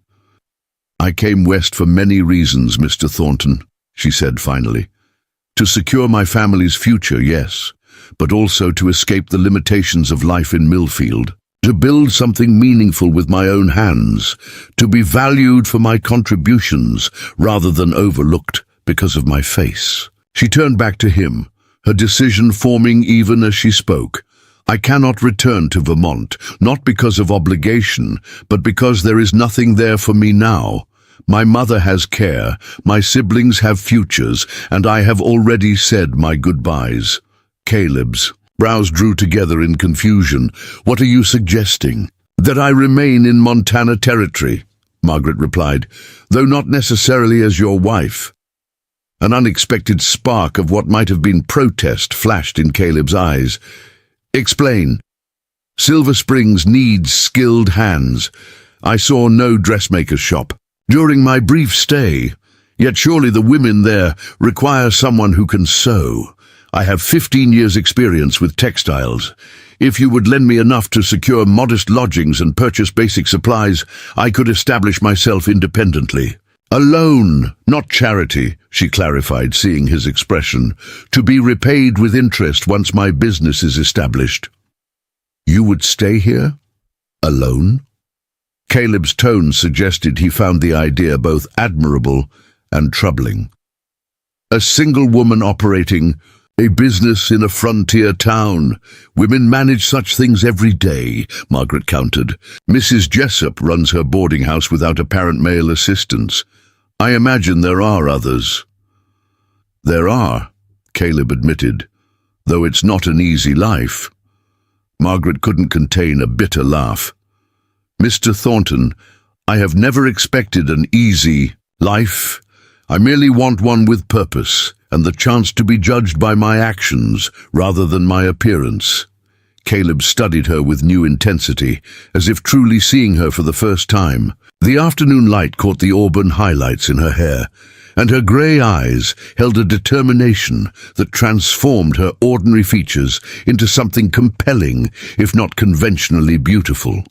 I came west for many reasons, Mr. Thornton, she said finally. To secure my family's future, yes, but also to escape the limitations of life in Millfield, to build something meaningful with my own hands, to be valued for my contributions rather than overlooked because of my face. She turned back to him, her decision forming even as she spoke. I cannot return to Vermont, not because of obligation, but because there is nothing there for me now. My mother has care, my siblings have futures, and I have already said my goodbyes. Caleb's brows drew together in confusion. What are you suggesting? That I remain in Montana territory, Margaret replied, though not necessarily as your wife. An unexpected spark of what might have been protest flashed in Caleb's eyes. Explain. Silver Springs needs skilled hands. I saw no dressmaker's shop during my brief stay, yet surely the women there require someone who can sew. I have 15 years' experience with textiles. If you would lend me enough to secure modest lodgings and purchase basic supplies, I could establish myself independently. A loan, not charity, she clarified, seeing his expression, to be repaid with interest once my business is established. You would stay here? Alone? Caleb's tone suggested he found the idea both admirable and troubling. A single woman operating a business in a frontier town. Women manage such things every day, Margaret countered. Mrs. Jessup runs her boarding house without apparent male assistance. I imagine there are others. There are, Caleb admitted, though it's not an easy life. Margaret couldn't contain a bitter laugh. Mr. Thornton, I have never expected an easy life. I merely want one with purpose and the chance to be judged by my actions rather than my appearance. Caleb studied her with new intensity, as if truly seeing her for the first time. The afternoon light caught the auburn highlights in her hair, and her grey eyes held a determination that transformed her ordinary features into something compelling, if not conventionally beautiful.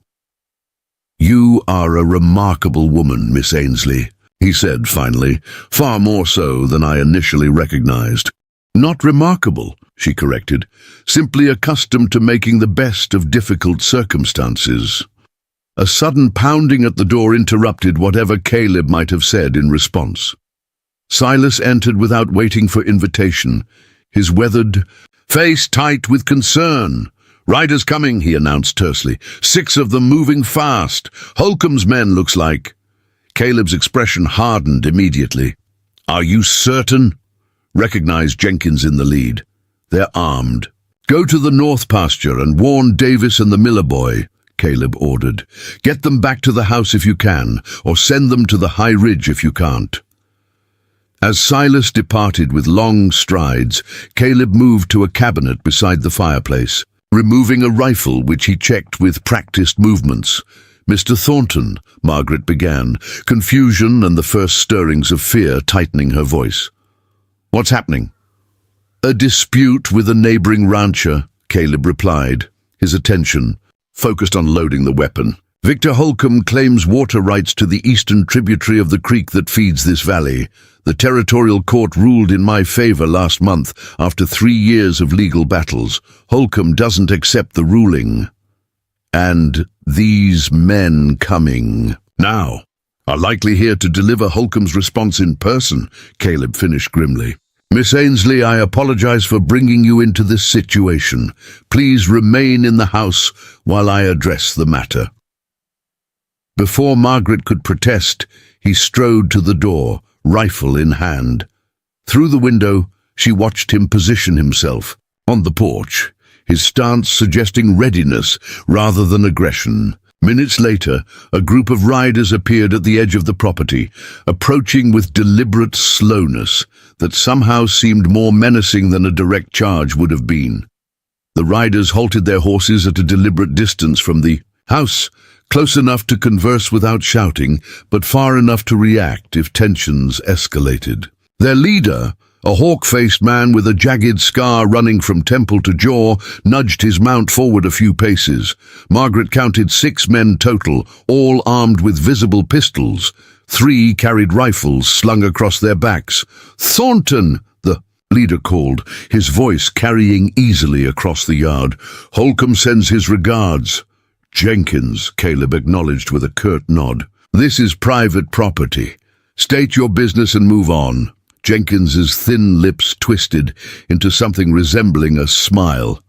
You are a remarkable woman, Miss Ainsley, he said finally, far more so than I initially recognized. Not remarkable, she corrected, simply accustomed to making the best of difficult circumstances. A sudden pounding at the door interrupted whatever Caleb might have said in response. Silas entered without waiting for invitation, his weathered face tight with concern. Riders coming, he announced tersely. 6 of them moving fast. Holcomb's men, looks like. Caleb's expression hardened immediately. Are you certain? Recognized Jenkins in the lead. They're armed. Go to the north pasture and warn Davis and the miller boy, Caleb ordered. Get them back to the house if you can, or send them to the high ridge if you can't. As Silas departed with long strides, Caleb moved to a cabinet beside the fireplace, removing a rifle which he checked with practiced movements. "Mr. Thornton," Margaret began, confusion and the first stirrings of fear tightening her voice. "What's happening?" "A dispute with a neighboring rancher," Caleb replied, his attention focused on loading the weapon. "Victor Holcomb claims water rights to the eastern tributary of the creek that feeds this valley. The territorial court ruled in my favor last month after 3 years of legal battles. Holcomb doesn't accept the ruling. And these men coming now are likely here to deliver Holcomb's response in person," Caleb finished grimly. "Miss Ainsley, I apologize for bringing you into this situation. Please remain in the house while I address the matter." Before Margaret could protest, he strode to the door, rifle in hand. Through the window, she watched him position himself on the porch, his stance suggesting readiness rather than aggression. Minutes later, a group of riders appeared at the edge of the property, approaching with deliberate slowness that somehow seemed more menacing than a direct charge would have been. The riders halted their horses at a deliberate distance from the house, close enough to converse without shouting, but far enough to react if tensions escalated. Their leader, a hawk-faced man with a jagged scar running from temple to jaw, nudged his mount forward a few paces. Margaret counted 6 men total, all armed with visible pistols. 3 carried rifles slung across their backs. "Thornton!" the leader called, his voice carrying easily across the yard. "Holcomb sends his regards." "Jenkins," Caleb acknowledged with a curt nod. "This is private property. State your business and move on." Jenkins's thin lips twisted into something resembling a smile.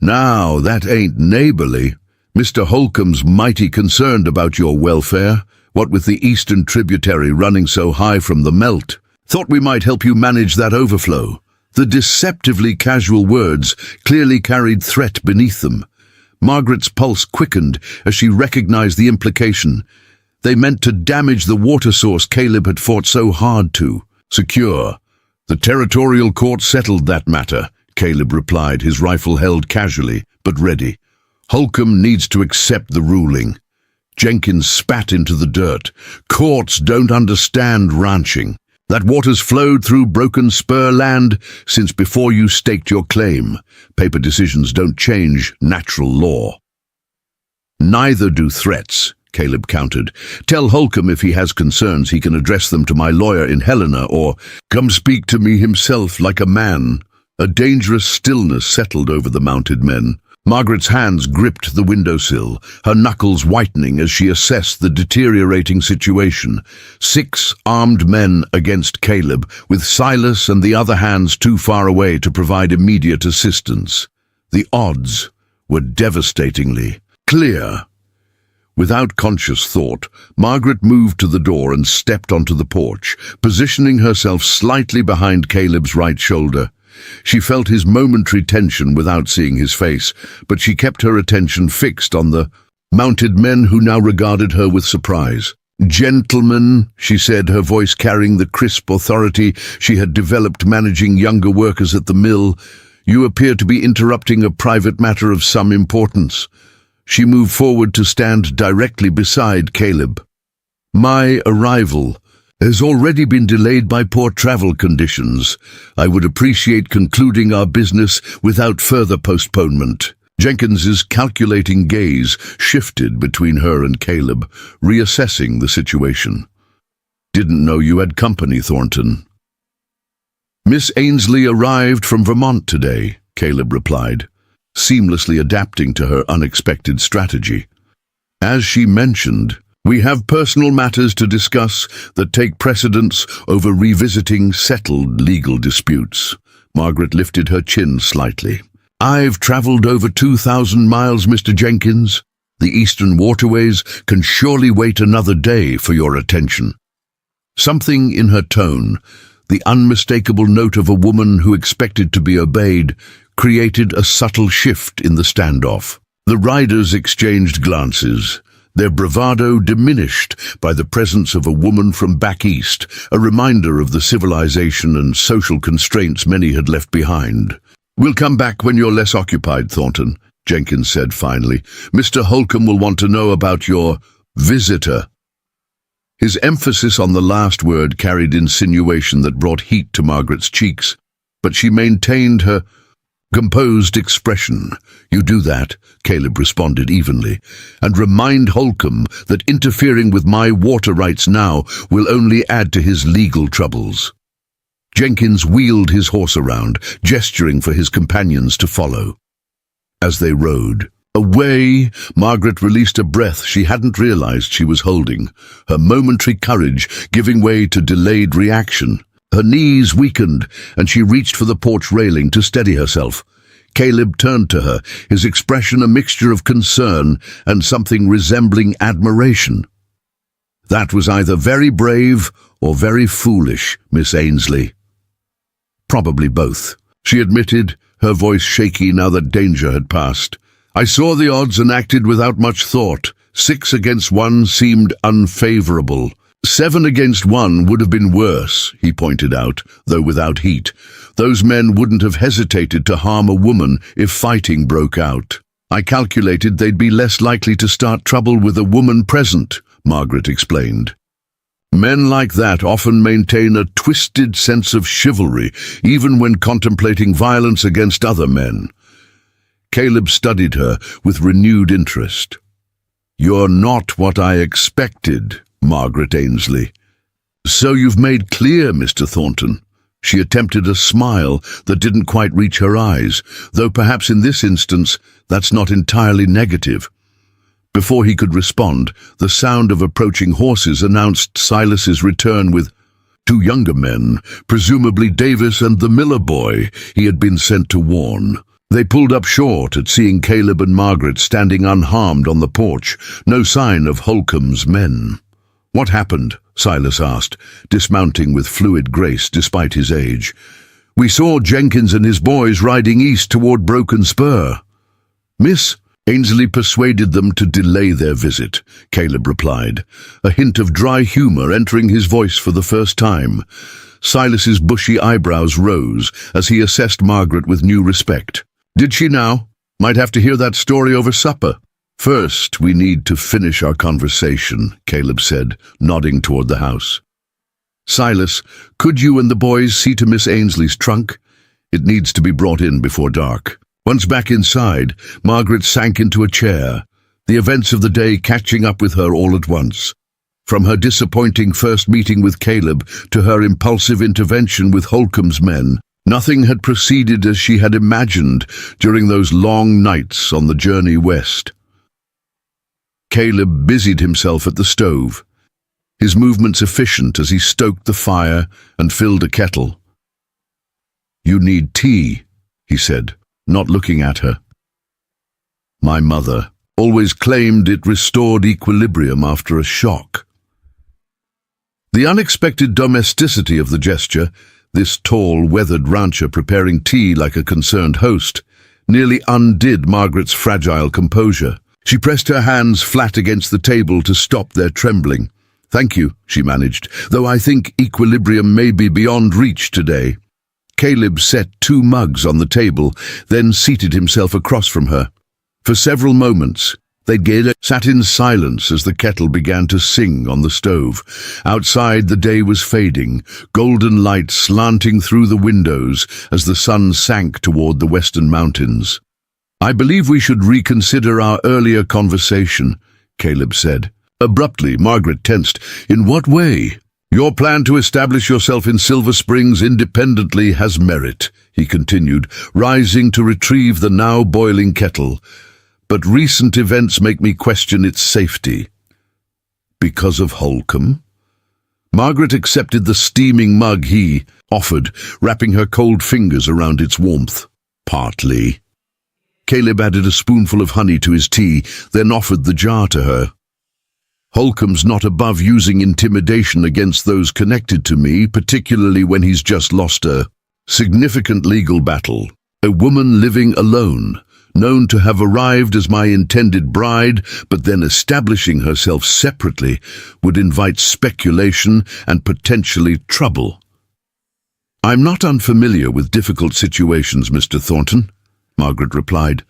"Now, that ain't neighborly. Mr. Holcomb's mighty concerned about your welfare, what with the eastern tributary running so high from the melt. Thought we might help you manage that overflow." The deceptively casual words clearly carried threat beneath them. Margaret's pulse quickened as she recognized the implication. They meant to damage the water source Caleb had fought so hard to secure. "The territorial court settled that matter," Caleb replied, his rifle held casually, but ready. "Holcomb needs to accept the ruling." Jenkins spat into the dirt. "Courts don't understand ranching. That water's flowed through broken spur land since before you staked your claim. Paper decisions don't change natural law." "Neither do threats," Caleb countered. "Tell Holcomb if he has concerns he can address them to my lawyer in Helena, or come speak to me himself like a man." A dangerous stillness settled over the mounted men. Margaret's hands gripped the windowsill, her knuckles whitening as she assessed the deteriorating situation. 6 armed men against Caleb, with Silas and the other hands too far away to provide immediate assistance. The odds were devastatingly clear. Without conscious thought, Margaret moved to the door and stepped onto the porch, positioning herself slightly behind Caleb's right shoulder. She felt his momentary tension without seeing his face, but she kept her attention fixed on the mounted men who now regarded her with surprise. "Gentlemen," she said, her voice carrying the crisp authority she had developed managing younger workers at the mill, "you appear to be interrupting a private matter of some importance." She moved forward to stand directly beside Caleb. "My arrival has already been delayed by poor travel conditions. I would appreciate concluding our business without further postponement." Jenkins's calculating gaze shifted between her and Caleb, reassessing the situation. "Didn't know you had company, Thornton." "Miss Ainsley arrived from Vermont today," Caleb replied, seamlessly adapting to her unexpected strategy. "As she mentioned, we have personal matters to discuss that take precedence over revisiting settled legal disputes." Margaret lifted her chin slightly. "I've traveled over 2,000 miles, Mr. Jenkins. The eastern waterways can surely wait another day for your attention." Something in her tone, the unmistakable note of a woman who expected to be obeyed, created a subtle shift in the standoff. The riders exchanged glances, their bravado diminished by the presence of a woman from back east, a reminder of the civilization and social constraints many had left behind. "We'll come back when you're less occupied, Thornton," Jenkins said finally. "Mr. Holcomb will want to know about your visitor." His emphasis on the last word carried insinuation that brought heat to Margaret's cheeks, but she maintained her composed expression. "You do that," Caleb responded evenly, "and remind Holcomb that interfering with my water rights now will only add to his legal troubles." Jenkins wheeled his horse around, gesturing for his companions to follow. As they rode away, Margaret released a breath she hadn't realized she was holding, her momentary courage giving way to delayed reaction. Her knees weakened, and she reached for the porch railing to steady herself. Caleb turned to her, his expression a mixture of concern and something resembling admiration. "That was either very brave or very foolish, Miss Ainsley." "Probably both," she admitted, her voice shaky now that danger had passed. "I saw the odds and acted without much thought. 6 against 1 seemed unfavorable. 7 against 1 would have been worse," he pointed out, though without heat. "Those men wouldn't have hesitated to harm a woman if fighting broke out. I calculated they'd be less likely to start trouble with a woman present," Margaret explained. "Men like that often maintain a twisted sense of chivalry, even when contemplating violence against other men." Caleb studied her with renewed interest. "You're not what I expected, Margaret Ainsley." "So you've made clear, Mr. Thornton." She attempted a smile that didn't quite reach her eyes, though perhaps in this instance that's not entirely negative. Before he could respond, the sound of approaching horses announced Silas's return with 2 younger men, presumably Davis and the Miller boy he had been sent to warn. They pulled up short at seeing Caleb and Margaret standing unharmed on the porch, no sign of Holcomb's men. "What happened?" Silas asked, dismounting with fluid grace despite his age. "We saw Jenkins and his boys riding east toward Broken Spur." "Miss Ainsley persuaded them to delay their visit," Caleb replied, a hint of dry humor entering his voice for the first time. Silas's bushy eyebrows rose as he assessed Margaret with new respect. "Did she now? Might have to hear that story over supper." "First, we need to finish our conversation," Caleb said, nodding toward the house. "Silas, could you and the boys see to Miss Ainsley's trunk? It needs to be brought in before dark." Once back inside, Margaret sank into a chair, the events of the day catching up with her all at once. From her disappointing first meeting with Caleb to her impulsive intervention with Holcomb's men, nothing had proceeded as she had imagined during those long nights on the journey west. Caleb busied himself at the stove, his movements efficient as he stoked the fire and filled a kettle. "You need tea," he said, not looking at her. "My mother always claimed it restored equilibrium after a shock." The unexpected domesticity of the gesture, this tall, weathered rancher preparing tea like a concerned host, nearly undid Margaret's fragile composure. She pressed her hands flat against the table to stop their trembling. "Thank you," she managed, "though I think equilibrium may be beyond reach today." Caleb set 2 mugs on the table, then seated himself across from her. For several moments, they sat in silence as the kettle began to sing on the stove. Outside, the day was fading, golden light slanting through the windows as the sun sank toward the western mountains. "I believe we should reconsider our earlier conversation," Caleb said. Abruptly, Margaret tensed. "In what way?" "Your plan to establish yourself in Silver Springs independently has merit," he continued, rising to retrieve the now boiling kettle. "But recent events make me question its safety." "Because of Holcomb?" Margaret accepted the steaming mug he offered, wrapping her cold fingers around its warmth. "Partly." Caleb added a spoonful of honey to his tea, then offered the jar to her. "Holcomb's not above using intimidation against those connected to me, particularly when he's just lost a significant legal battle. A woman living alone, known to have arrived as my intended bride, but then establishing herself separately, would invite speculation and potentially trouble. "I'm not unfamiliar with difficult situations, Mr. Thornton," Margaret replied,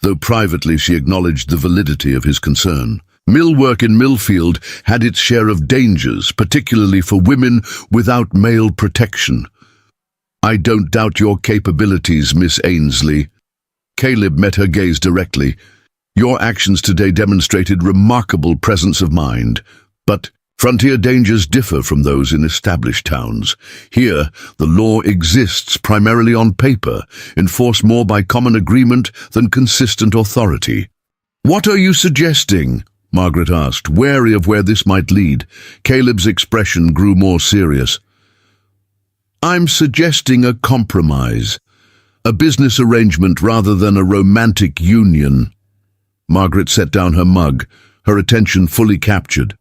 though privately she acknowledged the validity of his concern. Mill work in Millfield had its share of dangers, particularly for women without male protection. "I don't doubt your capabilities, Miss Ainsley." Caleb met her gaze directly. "Your actions today demonstrated remarkable presence of mind, but frontier dangers differ from those in established towns. Here, the law exists primarily on paper, enforced more by common agreement than consistent authority." "What are you suggesting?" Margaret asked, wary of where this might lead. Caleb's expression grew more serious. "I'm suggesting a compromise. A business arrangement rather than a romantic union." Margaret set down her mug, her attention fully captured.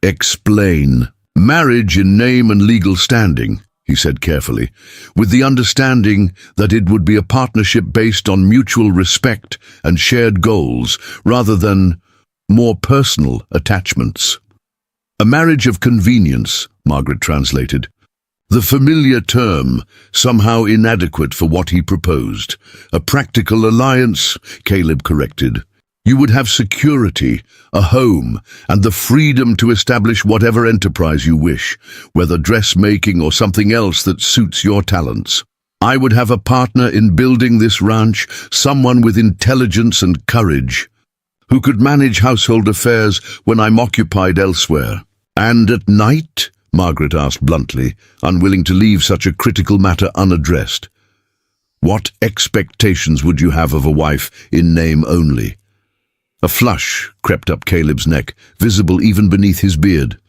"Explain." "Marriage in name and legal standing," he said carefully, "with the understanding that it would be a partnership based on mutual respect and shared goals, rather than more personal attachments." "A marriage of convenience," Margaret translated. The familiar term, somehow inadequate for what he proposed. "A practical alliance," Caleb corrected. "You would have security, a home, and the freedom to establish whatever enterprise you wish, whether dressmaking or something else that suits your talents. I would have a partner in building this ranch, someone with intelligence and courage, who could manage household affairs when I'm occupied elsewhere." "And at night?" Margaret asked bluntly, unwilling to leave such a critical matter unaddressed. "What expectations would you have of a wife in name only?" A flush crept up Caleb's neck, visible even beneath his beard.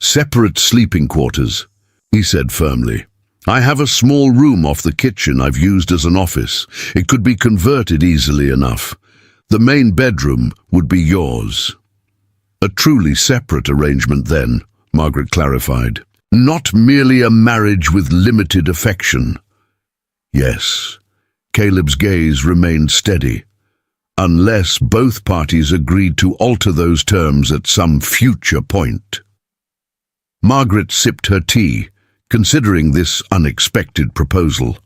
"Separate sleeping quarters," he said firmly. "I have a small room off the kitchen I've used as an office. It could be converted easily enough. The main bedroom would be yours." "A truly separate arrangement then," Margaret clarified. "Not merely a marriage with limited affection." "Yes." Caleb's gaze remained steady. "Unless both parties agreed to alter those terms at some future point." Margaret sipped her tea, considering this unexpected proposal.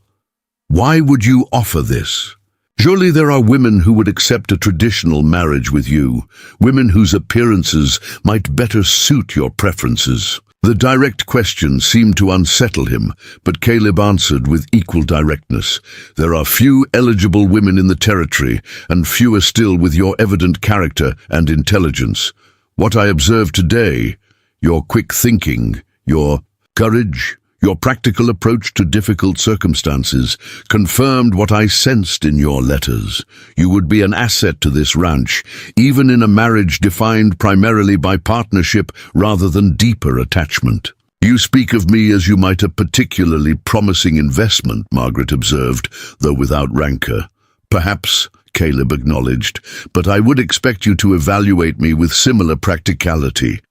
"Why would you offer this? Surely there are women who would accept a traditional marriage with you, women whose appearances might better suit your preferences." The direct question seemed to unsettle him, but Caleb answered with equal directness. "There are few eligible women in the territory, and fewer still with your evident character and intelligence. What I observed today, your quick thinking, your courage, your practical approach to difficult circumstances, confirmed what I sensed in your letters. You would be an asset to this ranch, even in a marriage defined primarily by partnership rather than deeper attachment." "You speak of me as you might a particularly promising investment," Margaret observed, though without rancor. "Perhaps," Caleb acknowledged, "but I would expect you to evaluate me with similar practicality.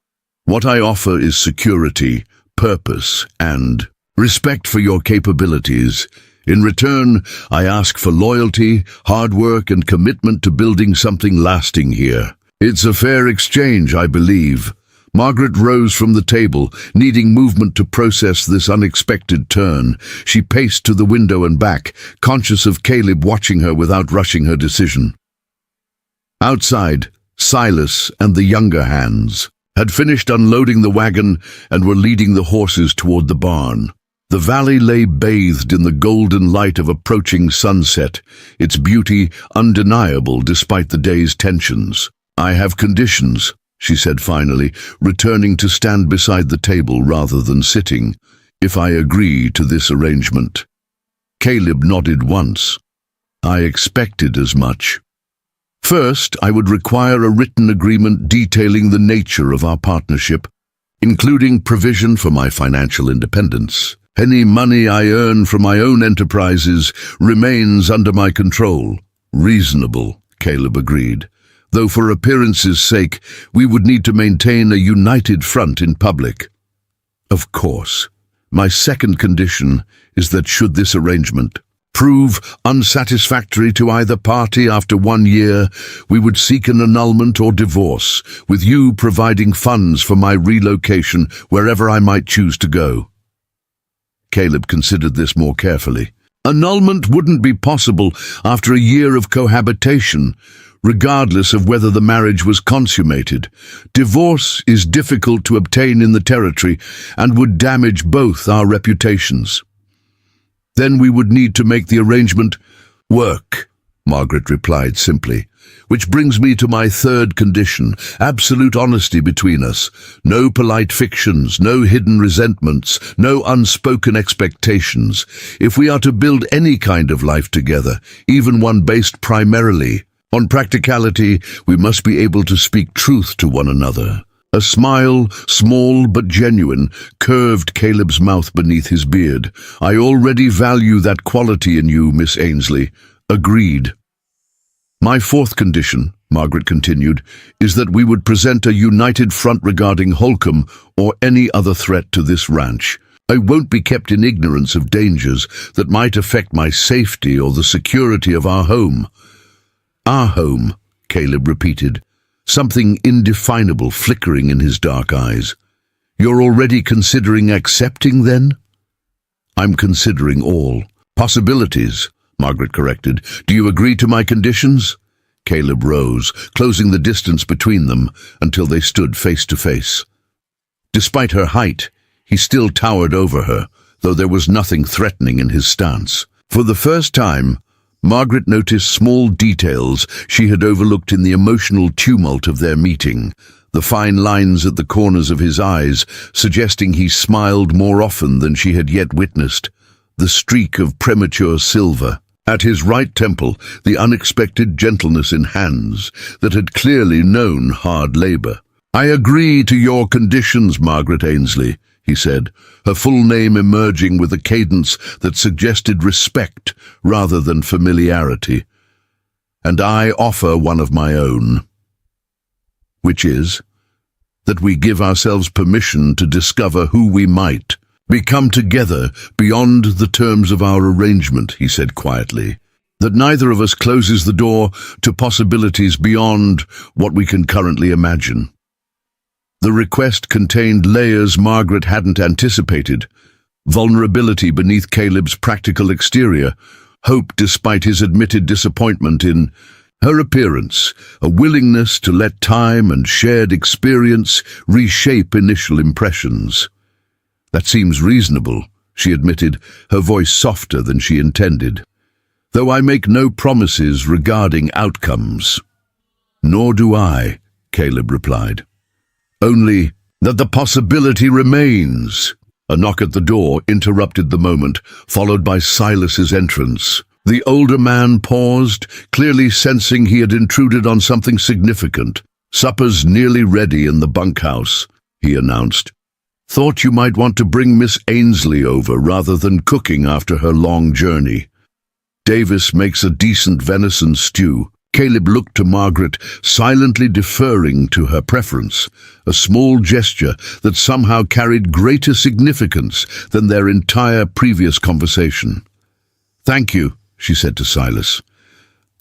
What I offer is security, purpose, and respect for your capabilities. In return, I ask for loyalty, hard work, and commitment to building something lasting here. It's a fair exchange, I believe." Margaret rose from the table, needing movement to process this unexpected turn. She paced to the window and back, conscious of Caleb watching her without rushing her decision. Outside, Silas and the younger hands had finished unloading the wagon and were leading the horses toward the barn. The valley lay bathed in the golden light of approaching sunset, its beauty undeniable despite the day's tensions. "I have conditions," she said finally, returning to stand beside the table rather than sitting. "If I agree to this arrangement." Caleb nodded once. "I expected as much. First, I would require a written agreement detailing the nature of our partnership, including provision for my financial independence. Any money I earn from my own enterprises remains under my control." "Reasonable," Caleb agreed, "though for appearances' sake, we would need to maintain a united front in public." "Of course. My second condition is that should this arrangement prove unsatisfactory to either party after 1 year, we would seek an annulment or divorce, with you providing funds for my relocation wherever I might choose to go. Caleb considered this more carefully. Annulment wouldn't be possible after a year of cohabitation, regardless of whether the marriage was consummated. Divorce is difficult to obtain in the territory and would damage both our reputations. Then we would need to make the arrangement work, Margaret replied simply. Which brings me to my third condition, absolute honesty between us. No polite fictions, no hidden resentments, no unspoken expectations. If we are to build any kind of life together, even one based primarily on practicality, we must be able to speak truth to one another. A smile, small but genuine, curved Caleb's mouth beneath his beard. I already value that quality in you, Miss Ainsley. Agreed. My fourth condition, Margaret continued, is that we would present a united front regarding Holcomb or any other threat to this ranch. I won't be kept in ignorance of dangers that might affect my safety or the security of our home. Our home, Caleb repeated, something indefinable flickering in his dark eyes. You're already considering accepting, then? I'm considering all possibilities, Margaret corrected. Do you agree to my conditions? Caleb rose, closing the distance between them until they stood face to face. Despite her height, he still towered over her, though there was nothing threatening in his stance. For the first time, Margaret noticed small details she had overlooked in the emotional tumult of their meeting, the fine lines at the corners of his eyes suggesting he smiled more often than she had yet witnessed, the streak of premature silver. At his right temple, the unexpected gentleness in hands that had clearly known hard labor. I agree to your conditions, Margaret Ainsley, he said, her full name emerging with a cadence that suggested respect rather than familiarity. And I offer one of my own, which is that we give ourselves permission to discover who we might become together beyond the terms of our arrangement, he said quietly, that neither of us closes the door to possibilities beyond what we can currently imagine. The request contained layers Margaret hadn't anticipated: vulnerability beneath Caleb's practical exterior, hope despite his admitted disappointment in her appearance, a willingness to let time and shared experience reshape initial impressions. That seems reasonable, she admitted, her voice softer than she intended. Though I make no promises regarding outcomes. Nor do I, Caleb replied. Only that the possibility remains. A knock at the door interrupted the moment, followed by Silas's entrance. The older man paused, clearly sensing he had intruded on something significant. Supper's nearly ready in the bunkhouse, he announced. Thought you might want to bring Miss Ainsley over rather than cooking after her long journey. Davis makes a decent venison stew. Caleb looked to Margaret, silently deferring to her preference, a small gesture that somehow carried greater significance than their entire previous conversation. Thank you, she said to Silas.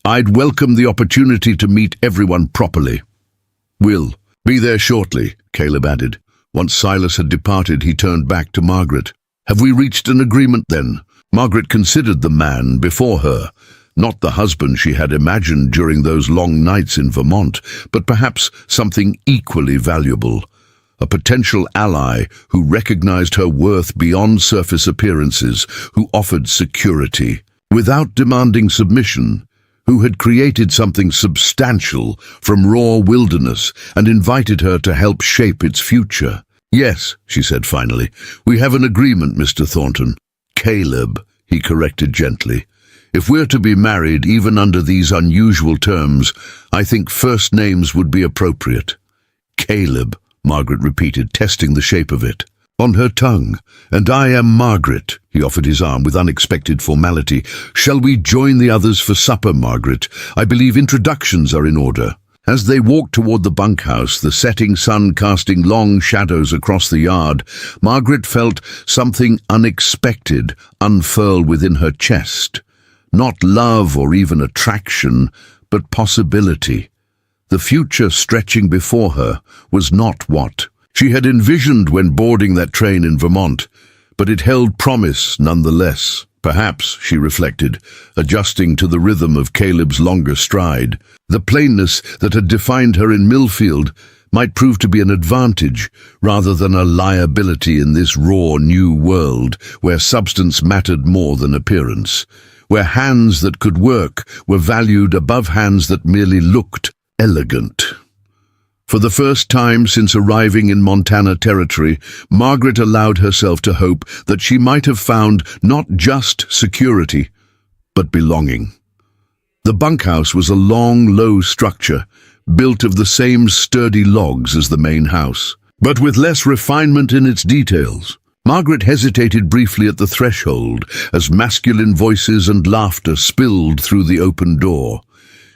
I'd welcome the opportunity to meet everyone properly. Will be there shortly, Caleb added. Once Silas had departed, he turned back to Margaret. Have we reached an agreement then? Margaret considered the man before her, not the husband she had imagined during those long nights in Vermont, but perhaps something equally valuable, a potential ally who recognized her worth beyond surface appearances, who offered security, without demanding submission, who had created something substantial from raw wilderness and invited her to help shape its future. Yes, she said finally, we have an agreement, Mr. Thornton. Caleb, he corrected gently. If we're to be married, even under these unusual terms, I think first names would be appropriate. Caleb, Margaret repeated, testing the shape of it. On her tongue. And I am Margaret, he offered his arm with unexpected formality. Shall we join the others for supper, Margaret? I believe introductions are in order. As they walked toward the bunkhouse, the setting sun casting long shadows across the yard, Margaret felt something unexpected unfurl within her chest. Not love or even attraction, but possibility. The future stretching before her was not what she had envisioned when boarding that train in Vermont, but it held promise nonetheless. Perhaps, she reflected, adjusting to the rhythm of Caleb's longer stride, the plainness that had defined her in Millfield might prove to be an advantage rather than a liability in this raw new world where substance mattered more than appearance, where hands that could work were valued above hands that merely looked elegant. For the first time since arriving in Montana Territory, Margaret allowed herself to hope that she might have found not just security, but belonging. The bunkhouse was a long, low structure, built of the same sturdy logs as the main house, but with less refinement in its details. Margaret hesitated briefly at the threshold as masculine voices and laughter spilled through the open door.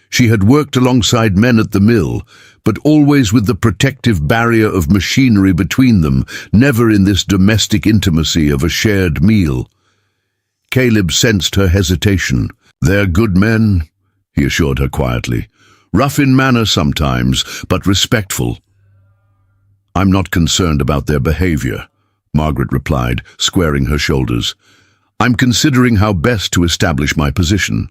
She had worked alongside men at the mill, but always with the protective barrier of machinery between them, never in this domestic intimacy of a shared meal. Caleb sensed her hesitation. "They're good men," he assured her quietly. "Rough in manner sometimes, but respectful." "I'm not concerned about their behavior," Margaret replied, squaring her shoulders. "I'm considering how best to establish my position.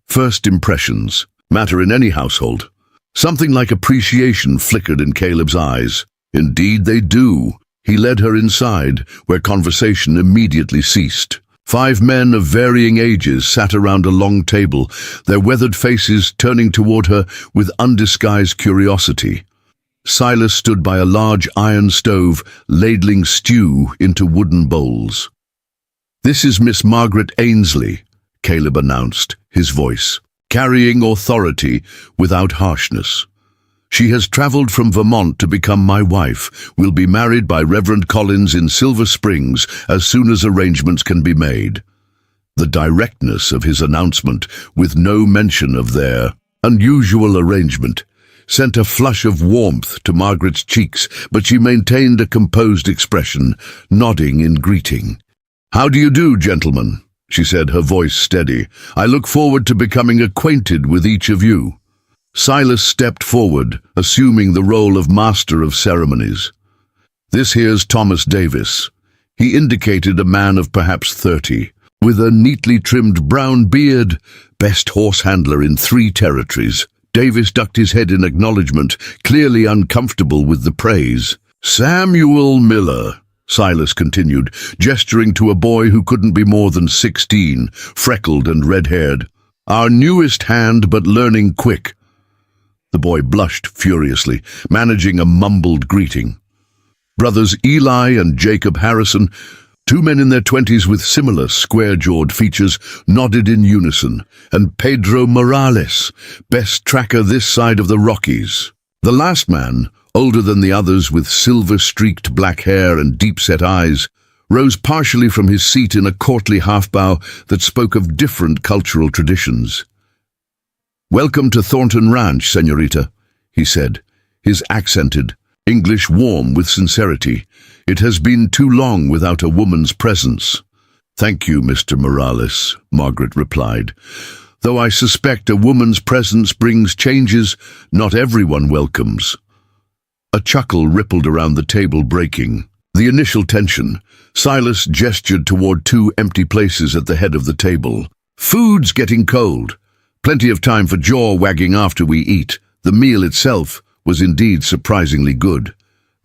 First impressions matter in any household." Something like appreciation flickered in Caleb's eyes. "Indeed they do." He led her inside, where conversation immediately ceased. 5 men of varying ages sat around a long table, their weathered faces turning toward her with undisguised curiosity. Silas stood by a large iron stove, ladling stew into wooden bowls. "This is Miss Margaret Ainsley," Caleb announced, his voice carrying authority without harshness. "She has traveled from Vermont to become my wife. We'll be married by Reverend Collins in Silver Springs as soon as arrangements can be made." The directness of his announcement, with no mention of their unusual arrangement, sent a flush of warmth to Margaret's cheeks, but she maintained a composed expression, nodding in greeting. "How do you do, gentlemen?" she said, her voice steady. "I look forward to becoming acquainted with each of you." Silas stepped forward, assuming the role of master of ceremonies. "This here's Thomas Davis." He indicated a man of perhaps 30, with a neatly trimmed brown beard, best horse handler in 3 territories. Davis ducked his head in acknowledgement, clearly uncomfortable with the praise. "Samuel Miller," Silas continued, gesturing to a boy who couldn't be more than 16, freckled and red-haired. "Our newest hand, but learning quick." The boy blushed furiously, managing a mumbled greeting. Brothers Eli and Jacob Harrison, 2 men in their 20s with similar square-jawed features, nodded in unison, and Pedro Morales, best tracker this side of the Rockies. The last man, older than the others with silver-streaked black hair and deep-set eyes, rose partially from his seat in a courtly half-bow that spoke of different cultural traditions. "Welcome to Thornton Ranch, señorita," he said, his accented English warm with sincerity. "It has been too long without a woman's presence." "Thank you, Mr. Morales," Margaret replied. "Though I suspect a woman's presence brings changes not everyone welcomes." A chuckle rippled around the table, breaking the initial tension. Silas gestured toward 2 empty places at the head of the table. "Food's getting cold. Plenty of time for jaw-wagging after we eat." The meal itself was indeed surprisingly good.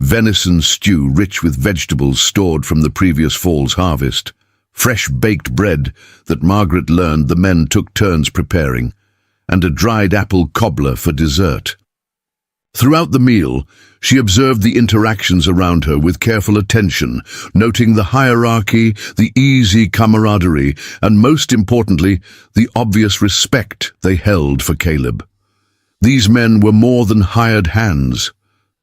Venison stew rich with vegetables stored from the previous fall's harvest. Fresh baked bread that Margaret learned the men took turns preparing, and a dried apple cobbler for dessert. Throughout the meal, she observed the interactions around her with careful attention, noting the hierarchy, the easy camaraderie, and most importantly, the obvious respect they held for Caleb. These men were more than hired hands.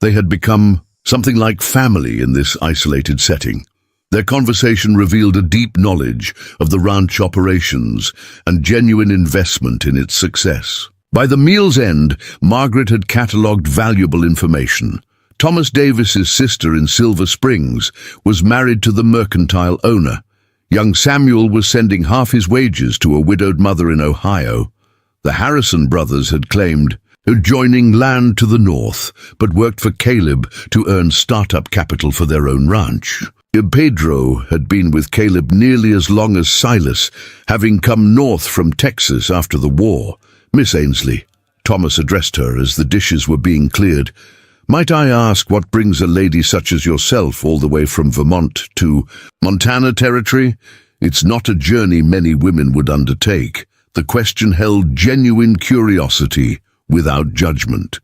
They had become something like family in this isolated setting. Their conversation revealed a deep knowledge of the ranch operations and genuine investment in its success. By the meal's end, Margaret had catalogued valuable information. Thomas Davis's sister in Silver Springs was married to the mercantile owner. Young Samuel was sending half his wages to a widowed mother in Ohio. The Harrison brothers had claimed adjoining land to the north, but worked for Caleb to earn startup capital for their own ranch. Pedro had been with Caleb nearly as long as Silas, having come north from Texas after the war. "Miss Ainsley," Thomas addressed her as the dishes were being cleared, "might I ask what brings a lady such as yourself all the way from Vermont to Montana territory? It's not a journey many women would undertake." The question held genuine curiosity without judgment.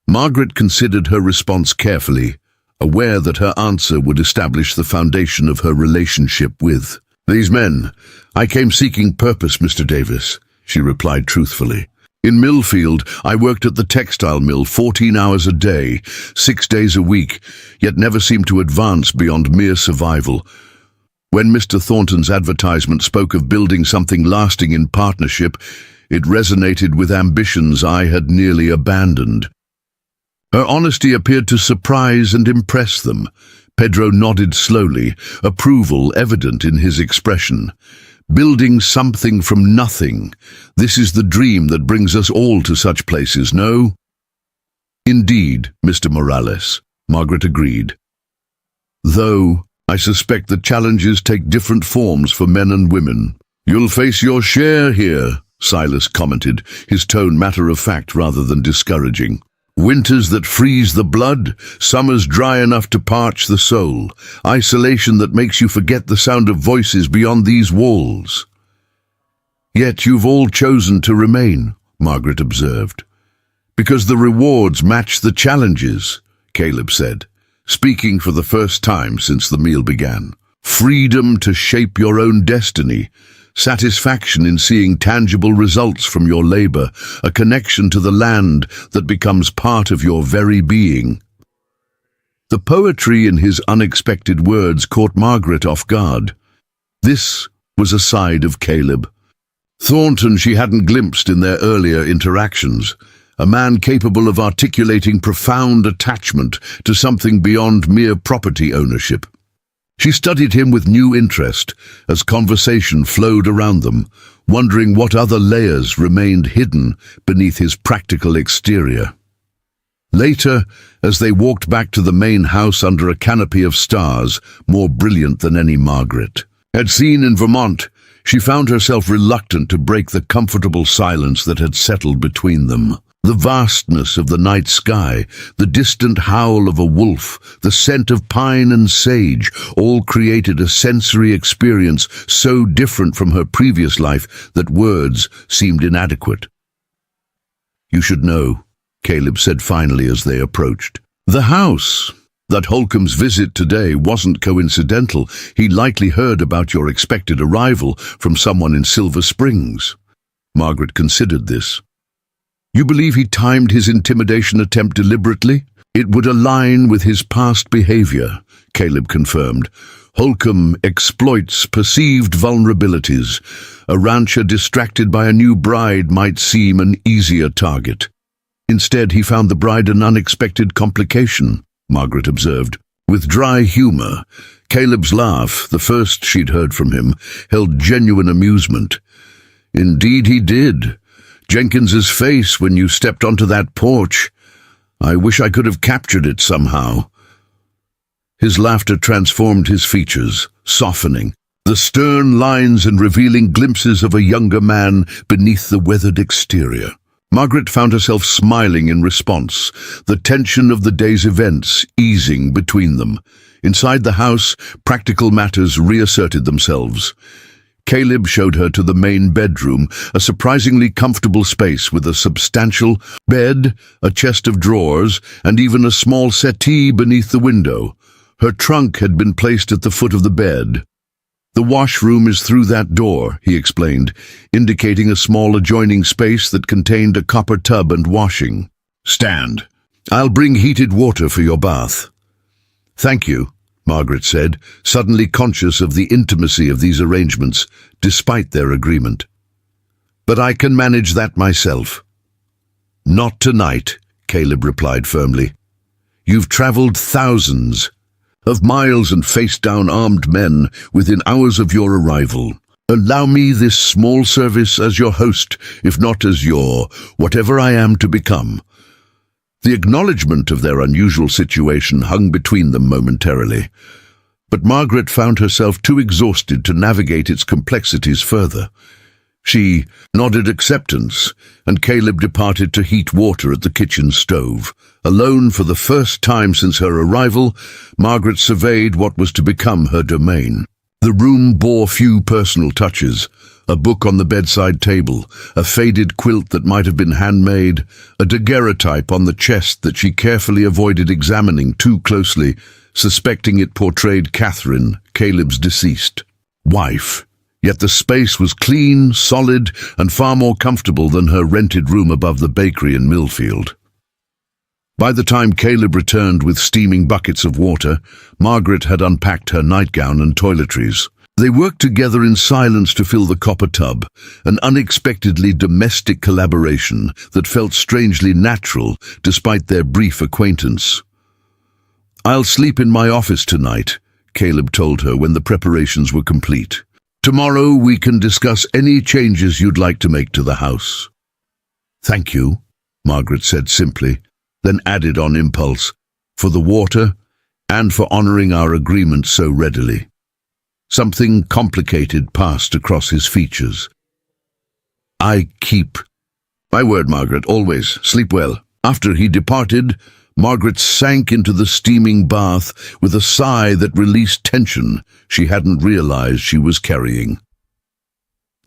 Margaret considered her response carefully, aware that her answer would establish the foundation of her relationship with these men. "I came seeking purpose, Mr. Davis," she replied truthfully. "In Millfield, I worked at the textile mill 14 hours a day, 6 days a week, yet never seemed to advance beyond mere survival. When Mr. Thornton's advertisement spoke of building something lasting in partnership, it resonated with ambitions I had nearly abandoned." Her honesty appeared to surprise and impress them. Pedro nodded slowly, approval evident in his expression. "Building something from nothing. This is the dream that brings us all to such places, no?" "Indeed, Mr. Morales," Margaret agreed. "Though I suspect the challenges take different forms for men and women." "You'll face your share here," Silas commented, his tone matter-of-fact rather than discouraging. "Winters that freeze the blood, summers dry enough to parch the soul, isolation that makes you forget the sound of voices beyond these walls." "Yet you've all chosen to remain," Margaret observed. "Because the rewards match the challenges," Caleb said, speaking for the first time since the meal began. "Freedom to shape your own destiny, satisfaction in seeing tangible results from your labor, a connection to the land that becomes part of your very being." The poetry in his unexpected words caught Margaret off guard. This was a side of Caleb. Thornton she hadn't glimpsed in their earlier interactions, a man capable of articulating profound attachment to something beyond mere property ownership. She studied him with new interest as conversation flowed around them, wondering what other layers remained hidden beneath his practical exterior. Later, as they walked back to the main house under a canopy of stars, more brilliant than any Margaret had seen in Vermont, she found herself reluctant to break the comfortable silence that had settled between them. The vastness of the night sky, the distant howl of a wolf, the scent of pine and sage, all created a sensory experience so different from her previous life that words seemed inadequate. "You should know," Caleb said finally as they approached. "The house. That Holcomb's visit today wasn't coincidental. He likely heard about your expected arrival from someone in Silver Springs." Margaret considered this. "You believe he timed his intimidation attempt deliberately?" "It would align with his past behavior," Caleb confirmed. "Holcomb exploits perceived vulnerabilities. A rancher distracted by a new bride might seem an easier target." "Instead, he found the bride an unexpected complication," Margaret observed. With dry humor, Caleb's laugh, the first she'd heard from him, held genuine amusement. "Indeed he did. Jenkins's face when you stepped onto that porch. I wish I could have captured it somehow." His laughter transformed his features, softening, the stern lines and revealing glimpses of a younger man beneath the weathered exterior. Margaret found herself smiling in response, the tension of the day's events easing between them. Inside the house, practical matters reasserted themselves. Caleb showed her to the main bedroom, a surprisingly comfortable space with a substantial bed, a chest of drawers, and even a small settee beneath the window. Her trunk had been placed at the foot of the bed. "The washroom is through that door," he explained, indicating a small adjoining space that contained a copper tub and washing stand. "I'll bring heated water for your bath." "Thank you," Margaret said, suddenly conscious of the intimacy of these arrangements, despite their agreement. "But I can manage that myself." "Not tonight," Caleb replied firmly. "You've traveled thousands. of miles and faced down armed men within hours of your arrival. Allow me this small service as your host, if not as your whatever I am to become." The acknowledgement of their unusual situation hung between them momentarily, but Margaret found herself too exhausted to navigate its complexities further. She nodded acceptance, and Caleb departed to heat water at the kitchen stove. Alone for the first time since her arrival, Margaret surveyed what was to become her domain. The room bore few personal touches: a book on the bedside table, a faded quilt that might have been handmade, a daguerreotype on the chest that she carefully avoided examining too closely, suspecting it portrayed Catherine, Caleb's deceased wife. Yet the space was clean, solid, and far more comfortable than her rented room above the bakery in Millfield. By the time Caleb returned with steaming buckets of water, Margaret had unpacked her nightgown and toiletries. They worked together in silence to fill the copper tub, an unexpectedly domestic collaboration that felt strangely natural despite their brief acquaintance. "I'll sleep in my office tonight," Caleb told her when the preparations were complete. "Tomorrow we can discuss any changes you'd like to make to the house." "Thank you," Margaret said simply, then added on impulse, "for the water and for honoring our agreement so readily." Something complicated passed across his features. "I keep my word, Margaret, always. Sleep well." After he departed, Margaret sank into the steaming bath with a sigh that released tension she hadn't realized she was carrying.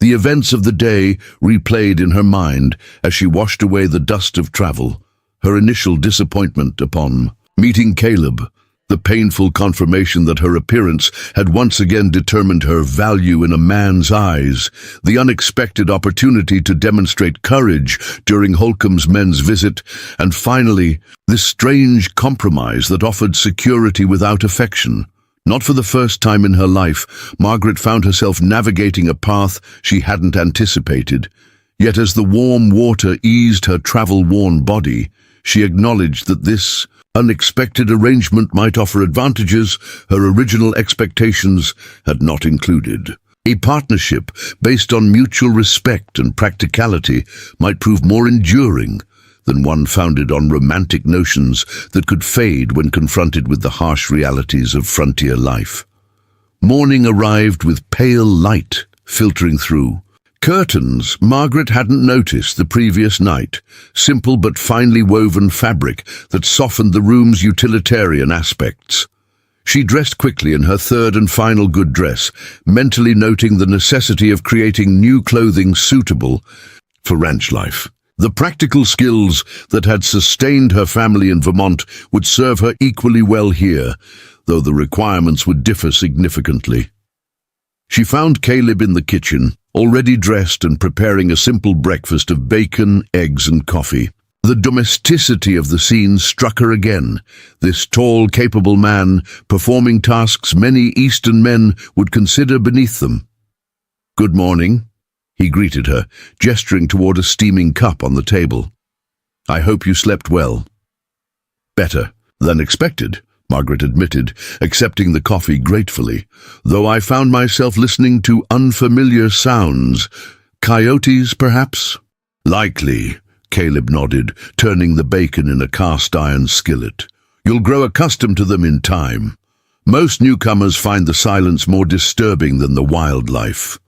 The events of the day replayed in her mind as she washed away the dust of travel, her initial disappointment upon meeting Caleb, the painful confirmation that her appearance had once again determined her value in a man's eyes, the unexpected opportunity to demonstrate courage during Holcomb's men's visit, and finally, this strange compromise that offered security without affection. Not for the first time in her life, Margaret found herself navigating a path she hadn't anticipated. Yet as the warm water eased her travel-worn body, she acknowledged that this unexpected arrangement might offer advantages her original expectations had not included. A partnership based on mutual respect and practicality might prove more enduring than one founded on romantic notions that could fade when confronted with the harsh realities of frontier life. Morning arrived with pale light filtering through. Curtains Margaret hadn't noticed the previous night, simple but finely woven fabric that softened the room's utilitarian aspects. She dressed quickly in her third and final good dress, mentally noting the necessity of creating new clothing suitable for ranch life. The practical skills that had sustained her family in Vermont would serve her equally well here, though the requirements would differ significantly. She found Caleb in the kitchen, already dressed and preparing a simple breakfast of bacon, eggs, and coffee. The domesticity of the scene struck her again, this tall, capable man performing tasks many Eastern men would consider beneath them. "Good morning," he greeted her, gesturing toward a steaming cup on the table. "I hope you slept well." "Better than expected," Margaret admitted, accepting the coffee gratefully, "though I found myself listening to unfamiliar sounds. Coyotes, perhaps?" "Likely," Caleb nodded, turning the bacon in a cast-iron skillet. "You'll grow accustomed to them in time. Most newcomers find the silence more disturbing than the wildlife."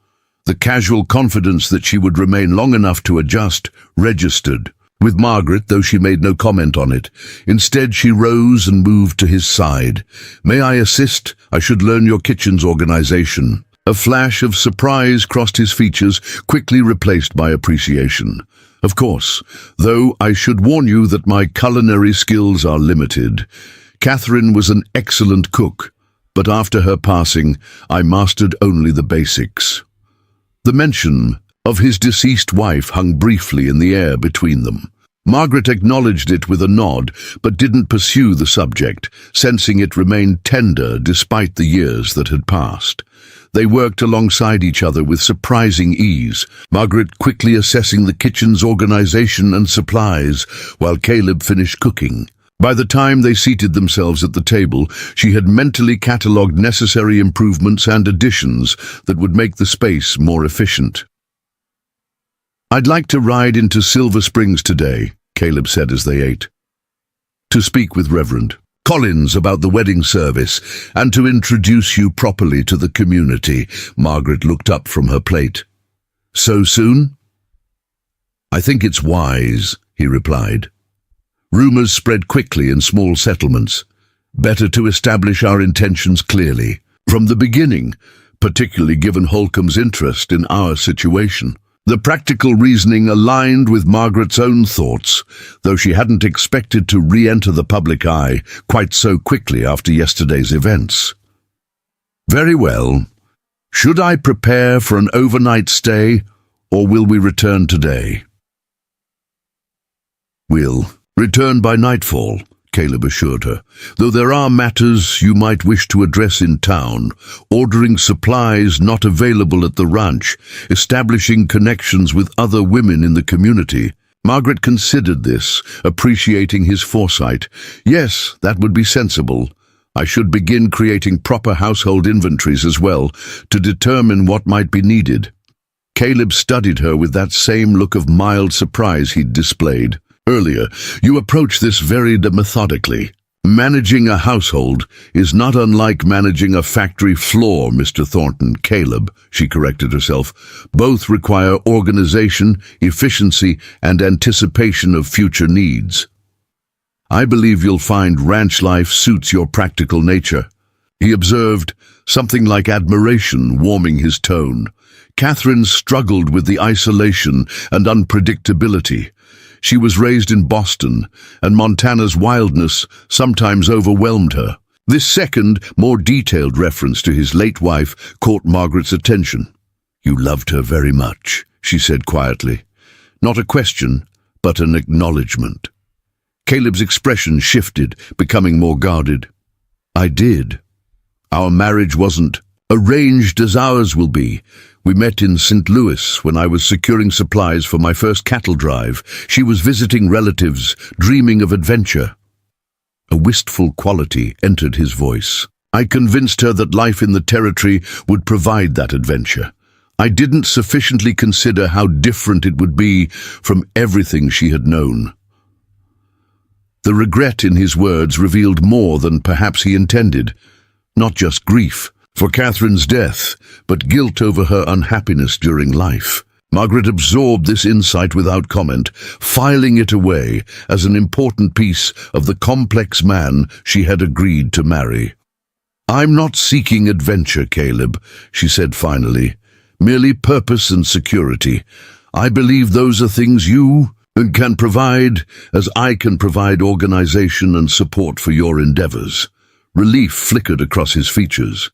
The casual confidence that she would remain long enough to adjust registered with Margaret, though she made no comment on it. Instead, she rose and moved to his side. "May I assist? I should learn your kitchen's organization." A flash of surprise crossed his features, quickly replaced by appreciation. "Of course, though I should warn you that my culinary skills are limited. Catherine was an excellent cook, but after her passing, I mastered only the basics." The mention of his deceased wife hung briefly in the air between them. Margaret acknowledged it with a nod, but didn't pursue the subject, sensing it remained tender despite the years that had passed. They worked alongside each other with surprising ease, Margaret quickly assessing the kitchen's organization and supplies, while Caleb finished cooking. By the time they seated themselves at the table, she had mentally catalogued necessary improvements and additions that would make the space more efficient. "I'd like to ride into Silver Springs today," Caleb said as they ate. "To speak with Reverend Collins about the wedding service and to introduce you properly to the community." Margaret looked up from her plate. "So soon?" "I think it's wise," he replied. "Rumors spread quickly in small settlements. Better to establish our intentions clearly, from the beginning, particularly given Holcomb's interest in our situation." The practical reasoning aligned with Margaret's own thoughts, though she hadn't expected to re-enter the public eye quite so quickly after yesterday's events. "Very well. Should I prepare for an overnight stay, or will we return today?" "We'll return by nightfall," Caleb assured her, "though there are matters you might wish to address in town, ordering supplies not available at the ranch, establishing connections with other women in the community." Margaret considered this, appreciating his foresight. "Yes, that would be sensible. I should begin creating proper household inventories as well, to determine what might be needed." Caleb studied her with that same look of mild surprise he'd displayed earlier. "You approach this very methodically. Managing a household is not unlike managing a factory floor, Mr. Thornton." "Caleb," she corrected herself. "Both require organization, efficiency, and anticipation of future needs. I believe you'll find ranch life suits your practical nature," he observed, something like admiration warming his tone. Catherine struggled with the isolation and unpredictability. She was raised in Boston, and Montana's wildness sometimes overwhelmed her. This second, more detailed reference to his late wife caught Margaret's attention. "You loved her very much," she said quietly. Not a question, but an acknowledgement. Caleb's expression shifted, becoming more guarded. "I did. Our marriage wasn't arranged as ours will be. We met in St. Louis when I was securing supplies for my first cattle drive. She was visiting relatives, dreaming of adventure." A wistful quality entered his voice. "I convinced her that life in the territory would provide that adventure. I didn't sufficiently consider how different it would be from everything she had known." The regret in his words revealed more than perhaps he intended. Not just grief for Catherine's death, but guilt over her unhappiness during life. Margaret absorbed this insight without comment, filing it away as an important piece of the complex man she had agreed to marry. "I'm not seeking adventure, Caleb," she said finally, "merely purpose and security. I believe those are things you can provide, as I can provide organization and support for your endeavors." Relief flickered across his features.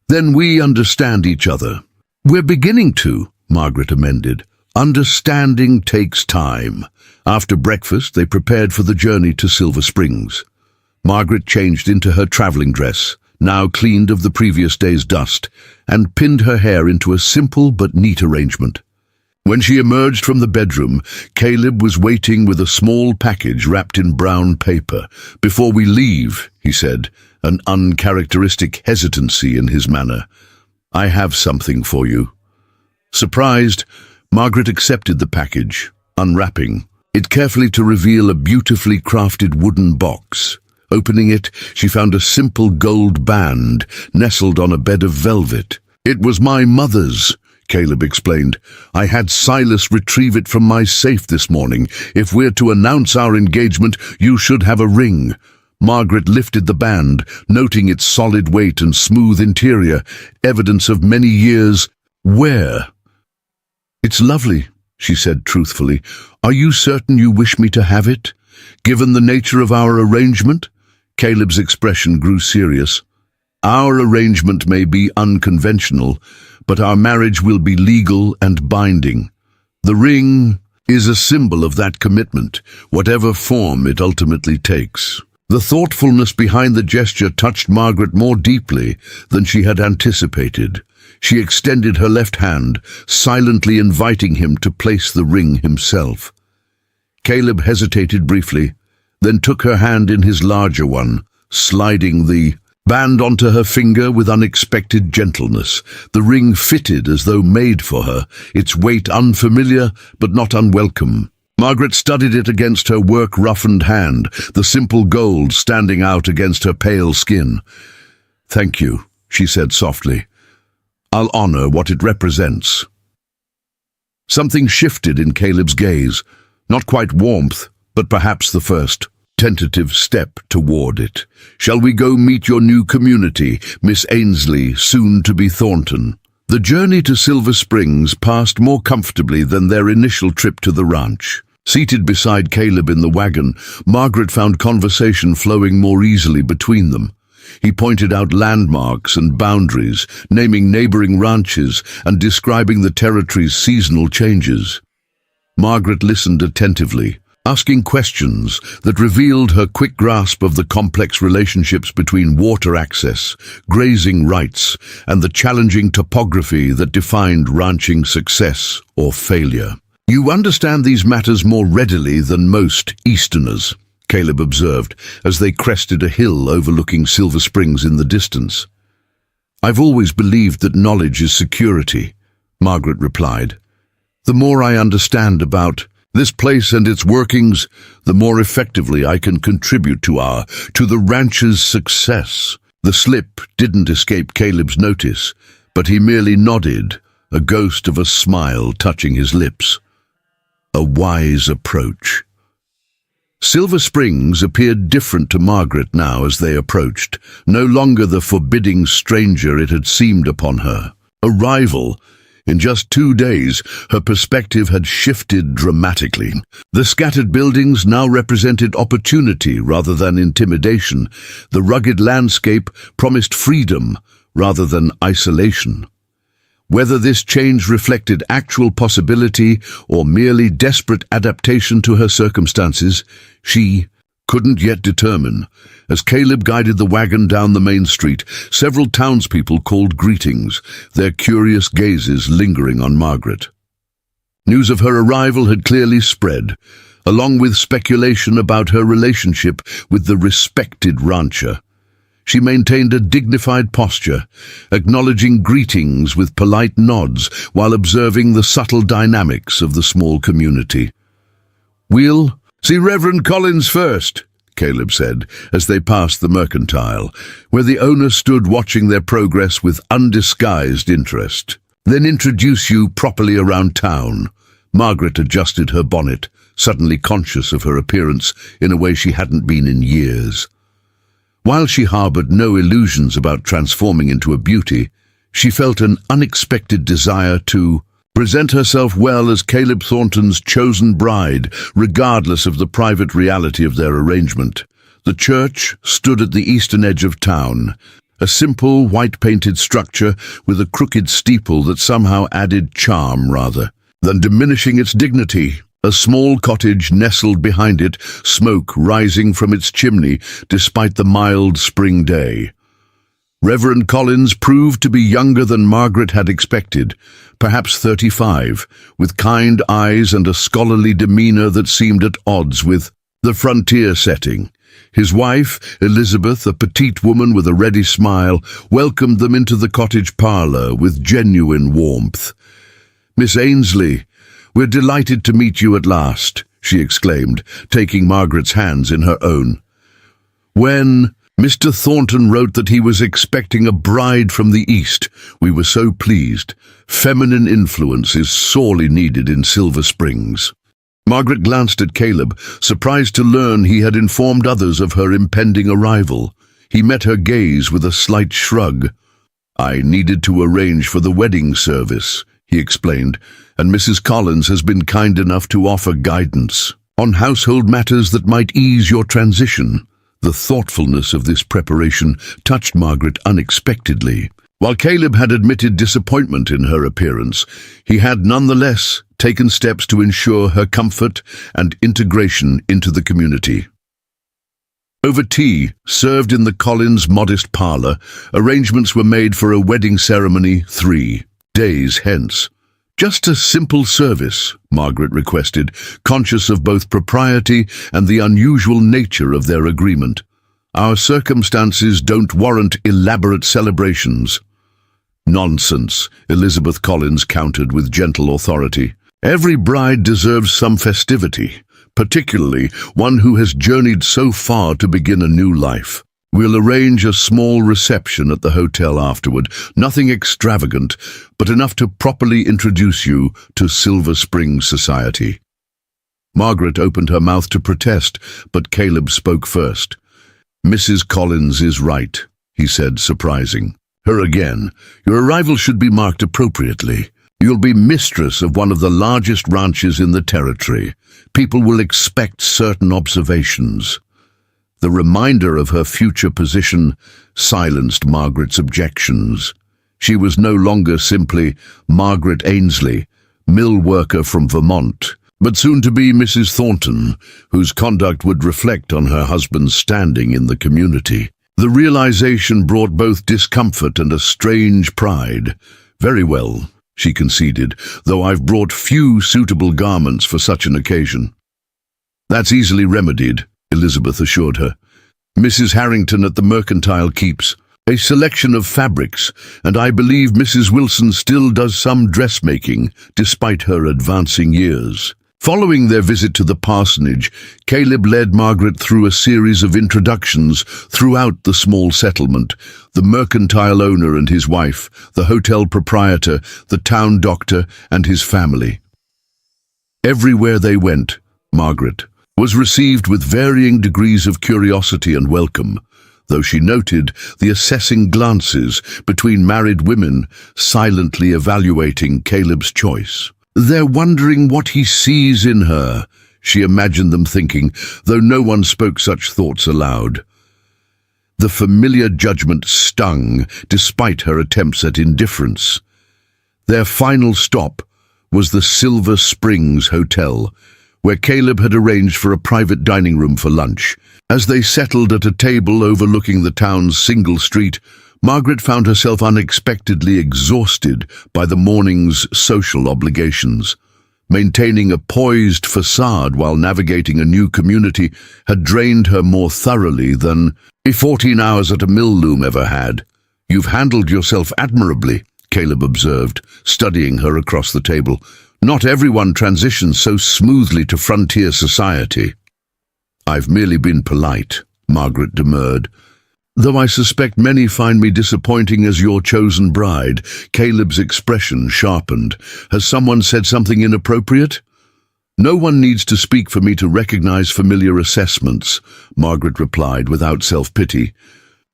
"Then we understand each other." "We're beginning to," Margaret amended. "Understanding takes time." After breakfast, they prepared for the journey to Silver Springs. Margaret changed into her traveling dress, now cleaned of the previous day's dust, and pinned her hair into a simple but neat arrangement. When she emerged from the bedroom, Caleb was waiting with a small package wrapped in brown paper. "Before we leave," he said, an uncharacteristic hesitancy in his manner, "I have something for you." Surprised, Margaret accepted the package, unwrapping it carefully to reveal a beautifully crafted wooden box. Opening it, she found a simple gold band nestled on a bed of velvet. "It was my mother's," Caleb explained. "I had Silas retrieve it from my safe this morning. If we're to announce our engagement, you should have a ring." Margaret lifted the band, noting its solid weight and smooth interior, evidence of many years' wear. "It's lovely," she said truthfully. "Are you certain you wish me to have it, given the nature of our arrangement?" Caleb's expression grew serious. "Our arrangement may be unconventional, but our marriage will be legal and binding. The ring is a symbol of that commitment, whatever form it ultimately takes." The thoughtfulness behind the gesture touched Margaret more deeply than she had anticipated. She extended her left hand, silently inviting him to place the ring himself. Caleb hesitated briefly, then took her hand in his larger one, sliding the band onto her finger with unexpected gentleness. The ring fitted as though made for her, its weight unfamiliar but not unwelcome. Margaret studied it against her work-roughened hand, the simple gold standing out against her pale skin. "Thank you," she said softly. "I'll honor what it represents." Something shifted in Caleb's gaze, not quite warmth, but perhaps the first tentative step toward it. "Shall we go meet your new community, Miss Ainsley, soon to be Thornton?" The journey to Silver Springs passed more comfortably than their initial trip to the ranch. Seated beside Caleb in the wagon, Margaret found conversation flowing more easily between them. He pointed out landmarks and boundaries, naming neighboring ranches and describing the territory's seasonal changes. Margaret listened attentively, asking questions that revealed her quick grasp of the complex relationships between water access, grazing rights, and the challenging topography that defined ranching success or failure. "You understand these matters more readily than most Easterners," Caleb observed as they crested a hill overlooking Silver Springs in the distance. "I've always believed that knowledge is security," Margaret replied. "The more I understand about this place and its workings, the more effectively I can contribute to the ranch's success." The slip didn't escape Caleb's notice, but he merely nodded, a ghost of a smile touching his lips. A wise approach. Silver Springs appeared different to Margaret now as they approached, no longer the forbidding stranger it had seemed upon her. A rival. In just 2 days, her perspective had shifted dramatically. The scattered buildings now represented opportunity rather than intimidation. The rugged landscape promised freedom rather than isolation. Whether this change reflected actual possibility or merely desperate adaptation to her circumstances, she couldn't yet determine. As Caleb guided the wagon down the main street, several townspeople called greetings, their curious gazes lingering on Margaret. News of her arrival had clearly spread, along with speculation about her relationship with the respected rancher. She maintained a dignified posture, acknowledging greetings with polite nods while observing the subtle dynamics of the small community. "We'll see Reverend Collins first," Caleb said, as they passed the mercantile, where the owner stood watching their progress with undisguised interest. "Then introduce you properly around town." Margaret adjusted her bonnet, suddenly conscious of her appearance in a way she hadn't been in years. While she harbored no illusions about transforming into a beauty, she felt an unexpected desire to present herself well as Caleb Thornton's chosen bride, regardless of the private reality of their arrangement. The church stood at the eastern edge of town, a simple white-painted structure with a crooked steeple that somehow added charm rather than diminishing its dignity. A small cottage nestled behind it, smoke rising from its chimney despite the mild spring day. Reverend Collins proved to be younger than Margaret had expected, perhaps 35, with kind eyes and a scholarly demeanor that seemed at odds with the frontier setting. His wife, Elizabeth, a petite woman with a ready smile, welcomed them into the cottage parlor with genuine warmth. "Miss Ainsley, we're delighted to meet you at last," she exclaimed, taking Margaret's hands in her own. "When Mr. Thornton wrote that he was expecting a bride from the East, we were so pleased. Feminine influence is sorely needed in Silver Springs." Margaret glanced at Caleb, surprised to learn he had informed others of her impending arrival. He met her gaze with a slight shrug. "I needed to arrange for the wedding service," he explained, "and Mrs. Collins has been kind enough to offer guidance on household matters that might ease your transition." The thoughtfulness of this preparation touched Margaret unexpectedly. While Caleb had admitted disappointment in her appearance, he had nonetheless taken steps to ensure her comfort and integration into the community. Over tea, served in the Collins' modest parlor, arrangements were made for a wedding ceremony 3 days hence. "Just a simple service," Margaret requested, conscious of both propriety and the unusual nature of their agreement. "Our circumstances don't warrant elaborate celebrations." "Nonsense," Elizabeth Collins countered with gentle authority. "Every bride deserves some festivity, particularly one who has journeyed so far to begin a new life. We'll arrange a small reception at the hotel afterward, nothing extravagant, but enough to properly introduce you to Silver Springs society." Margaret opened her mouth to protest, but Caleb spoke first. "Mrs. Collins is right," he said, surprising her again. "Your arrival should be marked appropriately. You'll be mistress of one of the largest ranches in the territory. People will expect certain observations." The reminder of her future position silenced Margaret's objections. She was no longer simply Margaret Ainsley, mill worker from Vermont, but soon to be Mrs. Thornton, whose conduct would reflect on her husband's standing in the community. The realization brought both discomfort and a strange pride. "Very well," she conceded, "though I've brought few suitable garments for such an occasion." "That's easily remedied," Elizabeth assured her. "Mrs. Harrington at the Mercantile keeps a selection of fabrics, and I believe Mrs. Wilson still does some dressmaking, despite her advancing years." Following their visit to the parsonage, Caleb led Margaret through a series of introductions throughout the small settlement: the mercantile owner and his wife, the hotel proprietor, the town doctor, and his family. Everywhere they went, Margaret was received with varying degrees of curiosity and welcome, though she noted the assessing glances between married women silently evaluating Caleb's choice. "They're wondering what he sees in her," she imagined them thinking, though no one spoke such thoughts aloud. The familiar judgment stung, despite her attempts at indifference. Their final stop was the Silver Springs Hotel, where Caleb had arranged for a private dining room for lunch. As they settled at a table overlooking the town's single street, Margaret found herself unexpectedly exhausted by the morning's social obligations. Maintaining a poised facade while navigating a new community had drained her more thoroughly than 14 hours at a mill loom ever had. "You've handled yourself admirably," Caleb observed, studying her across the table. "Not everyone transitions so smoothly to frontier society." "I've merely been polite," Margaret demurred. "Though I suspect many find me disappointing as your chosen bride." Caleb's expression sharpened. "Has someone said something inappropriate?" "No one needs to speak for me to recognize familiar assessments," Margaret replied without self-pity.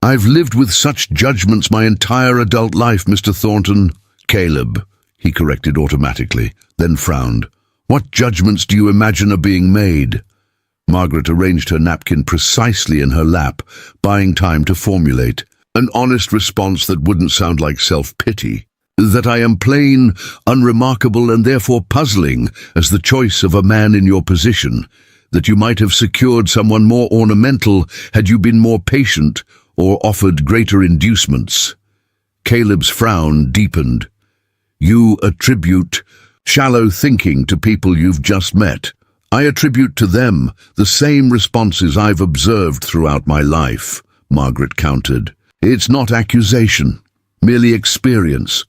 "I've lived with such judgments my entire adult life, Mr. Thornton." "Caleb," he corrected automatically, then frowned. "What judgments do you imagine are being made?" Margaret arranged her napkin precisely in her lap, buying time to formulate an honest response that wouldn't sound like self-pity. "That I am plain, unremarkable, and therefore puzzling as the choice of a man in your position. That you might have secured someone more ornamental had you been more patient or offered greater inducements." Caleb's frown deepened. "You attribute shallow thinking to people you've just met. I attribute to them the same responses I've observed throughout my life," Margaret countered. "It's not accusation, merely experience."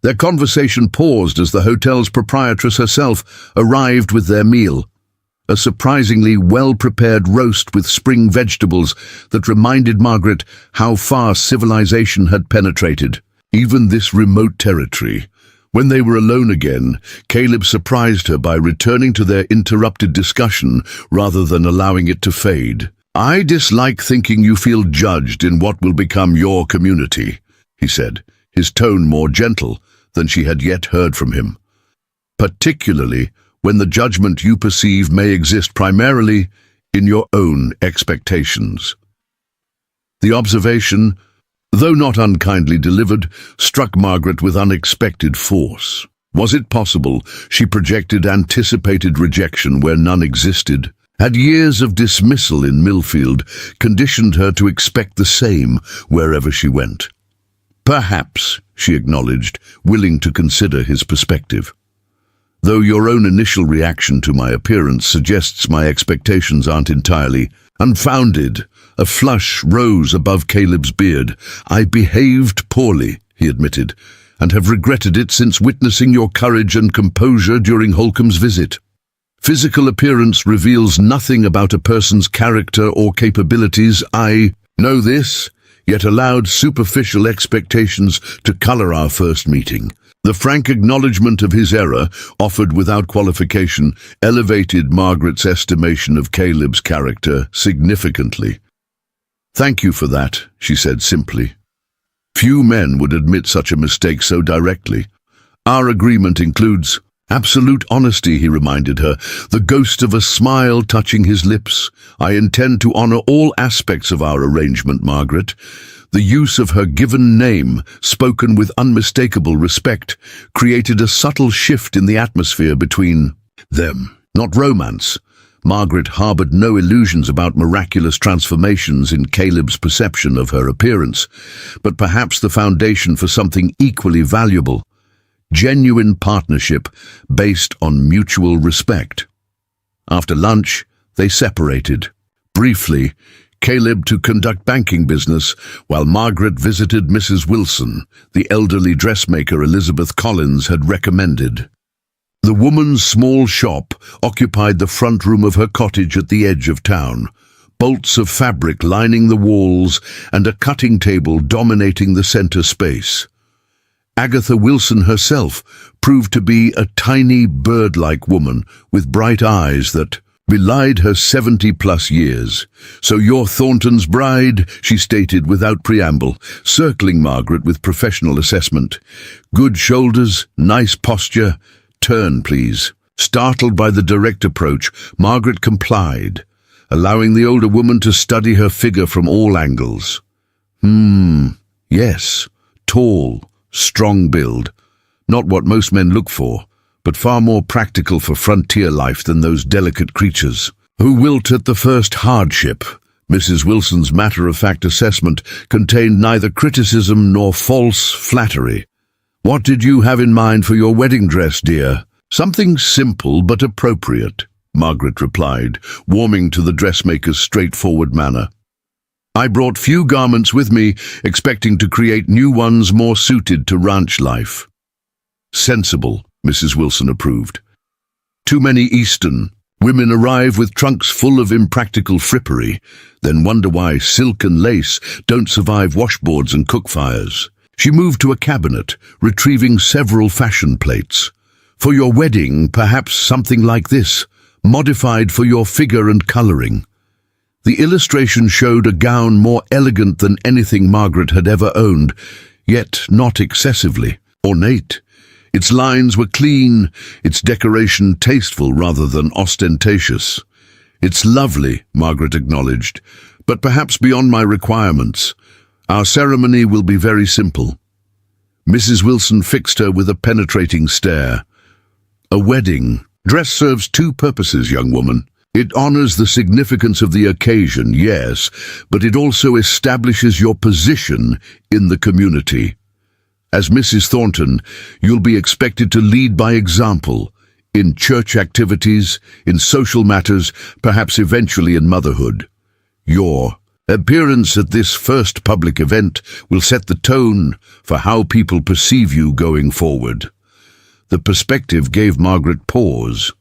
Their conversation paused as the hotel's proprietress herself arrived with their meal. A surprisingly well-prepared roast with spring vegetables that reminded Margaret how far civilization had penetrated, even this remote territory. When they were alone again, Caleb surprised her by returning to their interrupted discussion rather than allowing it to fade. "I dislike thinking you feel judged in what will become your community," he said, his tone more gentle than she had yet heard from him. "Particularly when the judgment you perceive may exist primarily in your own expectations." The observation, though not unkindly delivered, struck Margaret with unexpected force. Was it possible she projected anticipated rejection where none existed? Had years of dismissal in Millfield conditioned her to expect the same wherever she went? Perhaps, she acknowledged, willing to consider his perspective. Though your own initial reaction to my appearance suggests my expectations aren't entirely unfounded, a flush rose above Caleb's beard. I behaved poorly, he admitted, and have regretted it since witnessing your courage and composure during Holcomb's visit. Physical appearance reveals nothing about a person's character or capabilities. I know this, yet allowed superficial expectations to color our first meeting. The frank acknowledgement of his error, offered without qualification, elevated Margaret's estimation of Caleb's character significantly. "Thank you for that," she said simply. Few men would admit such a mistake so directly. "Our agreement includes absolute honesty," he reminded her, the ghost of a smile touching his lips. "I intend to honor all aspects of our arrangement, Margaret." The use of her given name, spoken with unmistakable respect, created a subtle shift in the atmosphere between them. Not romance. Margaret harbored no illusions about miraculous transformations in Caleb's perception of her appearance, but perhaps the foundation for something equally valuable: genuine partnership based on mutual respect. After lunch, they separated. Briefly, Caleb to conduct banking business, while Margaret visited Mrs. Wilson, the elderly dressmaker Elizabeth Collins had recommended. The woman's small shop occupied the front room of her cottage at the edge of town, bolts of fabric lining the walls and a cutting table dominating the center space. Agatha Wilson herself proved to be a tiny bird-like woman with bright eyes that belied her 70-plus years. "So you're Thornton's bride," she stated without preamble, circling Margaret with professional assessment. "Good shoulders, nice posture. Turn, please." Startled by the direct approach, Margaret complied, allowing the older woman to study her figure from all angles. Yes, tall, strong build. Not what most men look for, but far more practical for frontier life than those delicate creatures who wilt at the first hardship. Mrs. Wilson's matter-of-fact assessment contained neither criticism nor false flattery. "What did you have in mind for your wedding dress, dear?" "Something simple but appropriate," Margaret replied, warming to the dressmaker's straightforward manner. "I brought few garments with me, expecting to create new ones more suited to ranch life." "Sensible," Mrs. Wilson approved. Too many Eastern women arrive with trunks full of impractical frippery, then wonder why silk and lace don't survive washboards and cook fires. She moved to a cabinet, retrieving several fashion plates. "For your wedding, perhaps something like this, modified for your figure and coloring." The illustration showed a gown more elegant than anything Margaret had ever owned, yet not excessively ornate. Its lines were clean, its decoration tasteful rather than ostentatious. "It's lovely," Margaret acknowledged, "but perhaps beyond my requirements. Our ceremony will be very simple." Mrs. Wilson fixed her with a penetrating stare. "A wedding dress serves two purposes, young woman. It honors the significance of the occasion, yes, but it also establishes your position in the community. As Mrs. Thornton, you'll be expected to lead by example, in church activities, in social matters, perhaps eventually in motherhood. Your appearance at this first public event will set the tone for how people perceive you going forward." The perspective gave Margaret pause.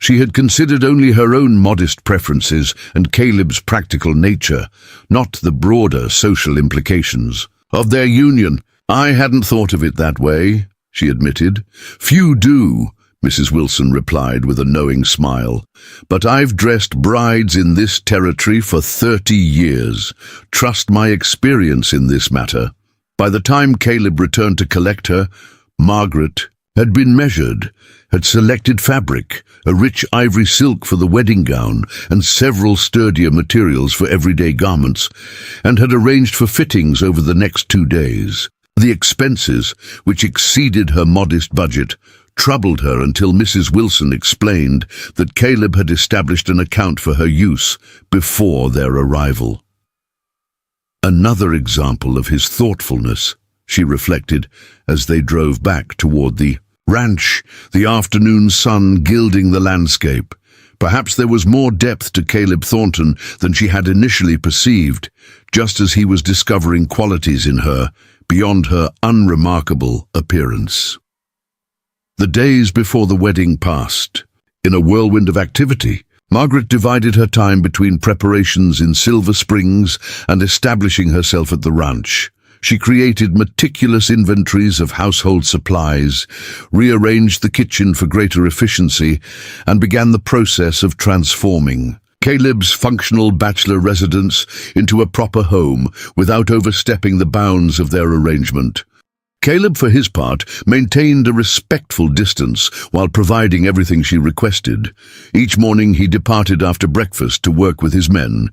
She had considered only her own modest preferences and Caleb's practical nature, not the broader social implications of their union. "I hadn't thought of it that way," she admitted. "Few do," Mrs. Wilson replied with a knowing smile. "But I've dressed brides in this territory for 30 years. Trust my experience in this matter." By the time Caleb returned to collect her, Margaret had been measured, had selected fabric, a rich ivory silk for the wedding gown, and several sturdier materials for everyday garments, and had arranged for fittings over the next 2 days. The expenses, which exceeded her modest budget, troubled her until Mrs. Wilson explained that Caleb had established an account for her use before their arrival. Another example of his thoughtfulness. she reflected as they drove back toward the ranch, the afternoon sun gilding the landscape. Perhaps there was more depth to Caleb Thornton than she had initially perceived, just as he was discovering qualities in her beyond her unremarkable appearance. The days before the wedding passed. In a whirlwind of activity, Margaret divided her time between preparations in Silver Springs and establishing herself at the ranch. She created meticulous inventories of household supplies, rearranged the kitchen for greater efficiency, and began the process of transforming Caleb's functional bachelor residence into a proper home without overstepping the bounds of their arrangement. Caleb, for his part, maintained a respectful distance while providing everything she requested. Each morning he departed after breakfast to work with his men.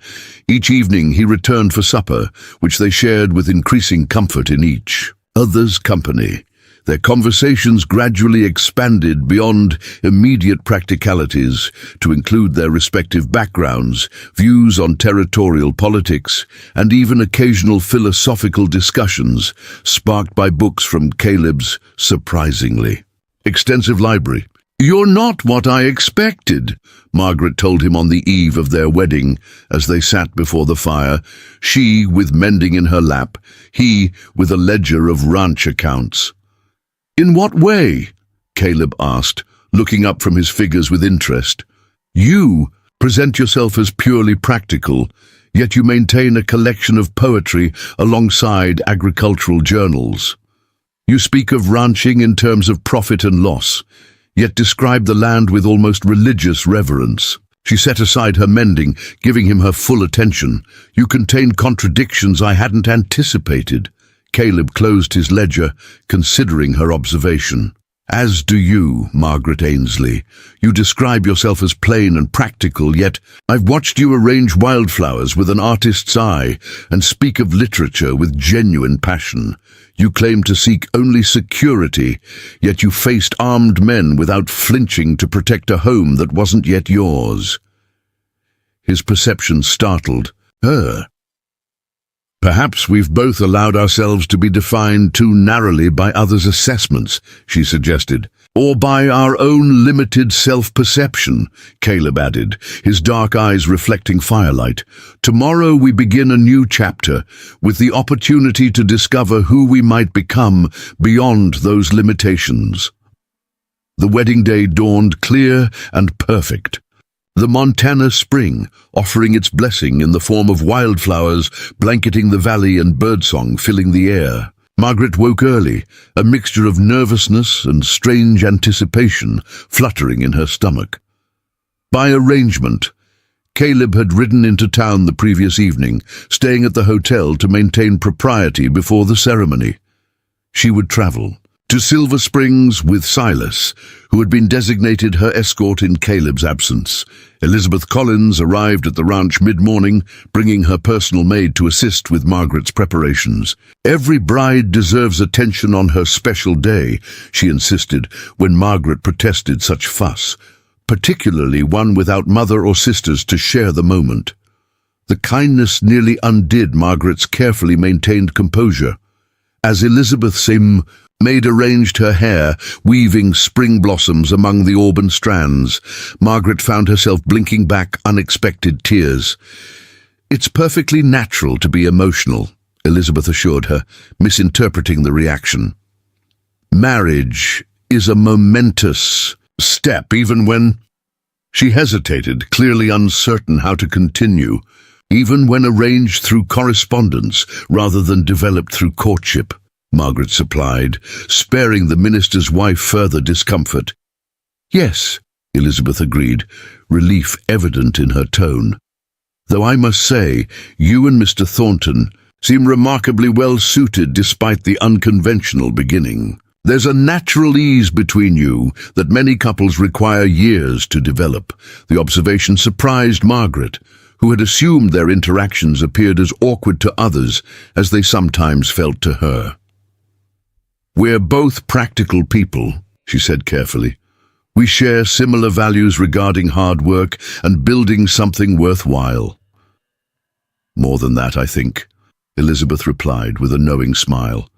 Each evening he returned for supper, which they shared with increasing comfort in each other's company. Their conversations gradually expanded beyond immediate practicalities to include their respective backgrounds, views on territorial politics, and even occasional philosophical discussions sparked by books from Caleb's surprisingly extensive library. "You're not what I expected," Margaret told him on the eve of their wedding as they sat before the fire, she with mending in her lap, he with a ledger of ranch accounts. "In what way?" Caleb asked, looking up from his figures with interest. "You present yourself as purely practical, yet you maintain a collection of poetry alongside agricultural journals. You speak of ranching in terms of profit and loss, yet describe the land with almost religious reverence." She set aside her mending, giving him her full attention. "You contain contradictions I hadn't anticipated." Caleb closed his ledger, considering her observation. "As do you, Margaret Ainsley. You describe yourself as plain and practical, yet I've watched you arrange wildflowers with an artist's eye and speak of literature with genuine passion. You claim to seek only security, yet you faced armed men without flinching to protect a home that wasn't yet yours." His perception startled her. "Perhaps we've both allowed ourselves to be defined too narrowly by others' assessments," she suggested. "Or by our own limited self-perception," Caleb added, his dark eyes reflecting firelight. "Tomorrow we begin a new chapter, with the opportunity to discover who we might become beyond those limitations." The wedding day dawned clear and perfect. The Montana spring, offering its blessing in the form of wildflowers blanketing the valley and birdsong filling the air. Margaret woke early, a mixture of nervousness and strange anticipation fluttering in her stomach. By arrangement, Caleb had ridden into town the previous evening, staying at the hotel to maintain propriety before the ceremony. She would travel to Silver Springs with Silas, who had been designated her escort in Caleb's absence. Elizabeth Collins arrived at the ranch mid-morning, bringing her personal maid to assist with Margaret's preparations. "Every bride deserves attention on her special day," she insisted when Margaret protested such fuss, particularly one without mother or sisters to share the moment. The kindness nearly undid Margaret's carefully maintained composure. As Elizabeth's maid arranged her hair, weaving spring blossoms among the auburn strands, Margaret found herself blinking back unexpected tears. "It's perfectly natural to be emotional," Elizabeth assured her, misinterpreting the reaction. "Marriage is a momentous step, even when—" She hesitated, clearly uncertain how to continue. "Even when arranged through correspondence rather than developed through courtship," Margaret supplied, sparing the minister's wife further discomfort. "Yes," Elizabeth agreed, relief evident in her tone. "Though I must say, you and Mr. Thornton seem remarkably well suited despite the unconventional beginning. There's a natural ease between you that many couples require years to develop." The observation surprised Margaret, who had assumed their interactions appeared as awkward to others as they sometimes felt to her. "We're both practical people," she said carefully. "We share similar values regarding hard work and building something worthwhile." "More than that, I think," Elizabeth replied with a knowing smile.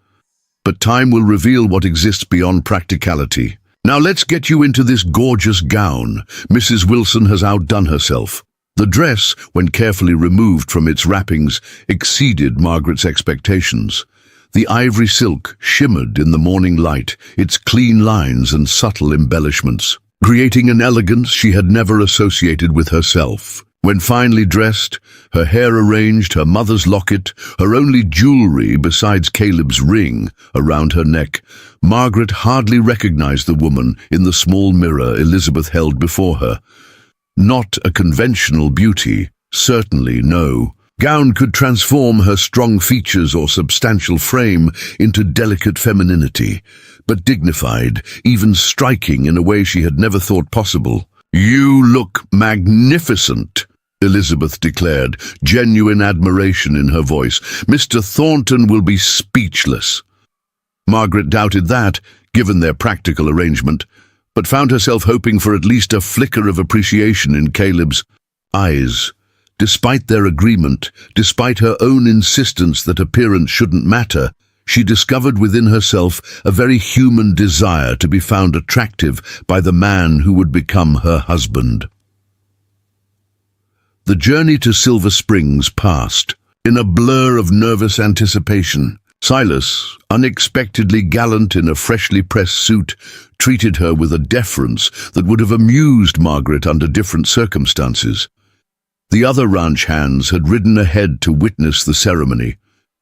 but time will reveal what exists beyond practicality. Now let's get you into this gorgeous gown. Mrs. Wilson has outdone herself. The dress, when carefully removed from its wrappings, exceeded Margaret's expectations. The ivory silk shimmered in the morning light, its clean lines and subtle embellishments, creating an elegance she had never associated with herself. When finally dressed, her hair arranged, her mother's locket, her only jewelry besides Caleb's ring around her neck, Margaret hardly recognized the woman in the small mirror Elizabeth held before her. Not a conventional beauty, certainly no. Gown could transform her strong features or substantial frame into delicate femininity, but dignified, even striking in a way she had never thought possible. "You look magnificent," Elizabeth declared, genuine admiration in her voice. "Mr. Thornton will be speechless." Margaret doubted that, given their practical arrangement, but found herself hoping for at least a flicker of appreciation in Caleb's eyes. Despite their agreement, despite her own insistence that appearance shouldn't matter, she discovered within herself a very human desire to be found attractive by the man who would become her husband. The journey to Silver Springs passed in a blur of nervous anticipation. Silas, unexpectedly gallant in a freshly pressed suit, treated her with a deference that would have amused Margaret under different circumstances. The other ranch hands had ridden ahead to witness the ceremony,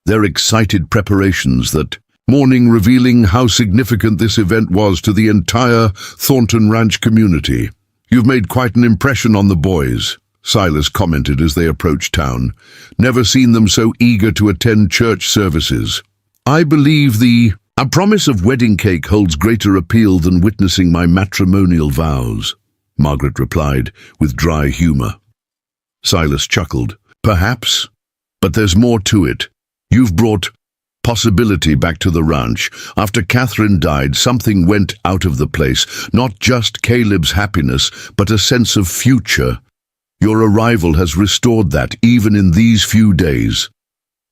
their excited preparations that morning revealing how significant this event was to the entire Thornton Ranch community. "You've made quite an impression on the boys," Silas commented as they approached town. "Never seen them so eager to attend church services. I believe a promise of wedding cake holds greater appeal than witnessing my matrimonial vows," Margaret replied with dry humor. Silas chuckled. "Perhaps, but there's more to it. You've brought possibility back to the ranch. After Catherine died, something went out of the place, not just Caleb's happiness, but a sense of future. Your arrival has restored that, even in these few days."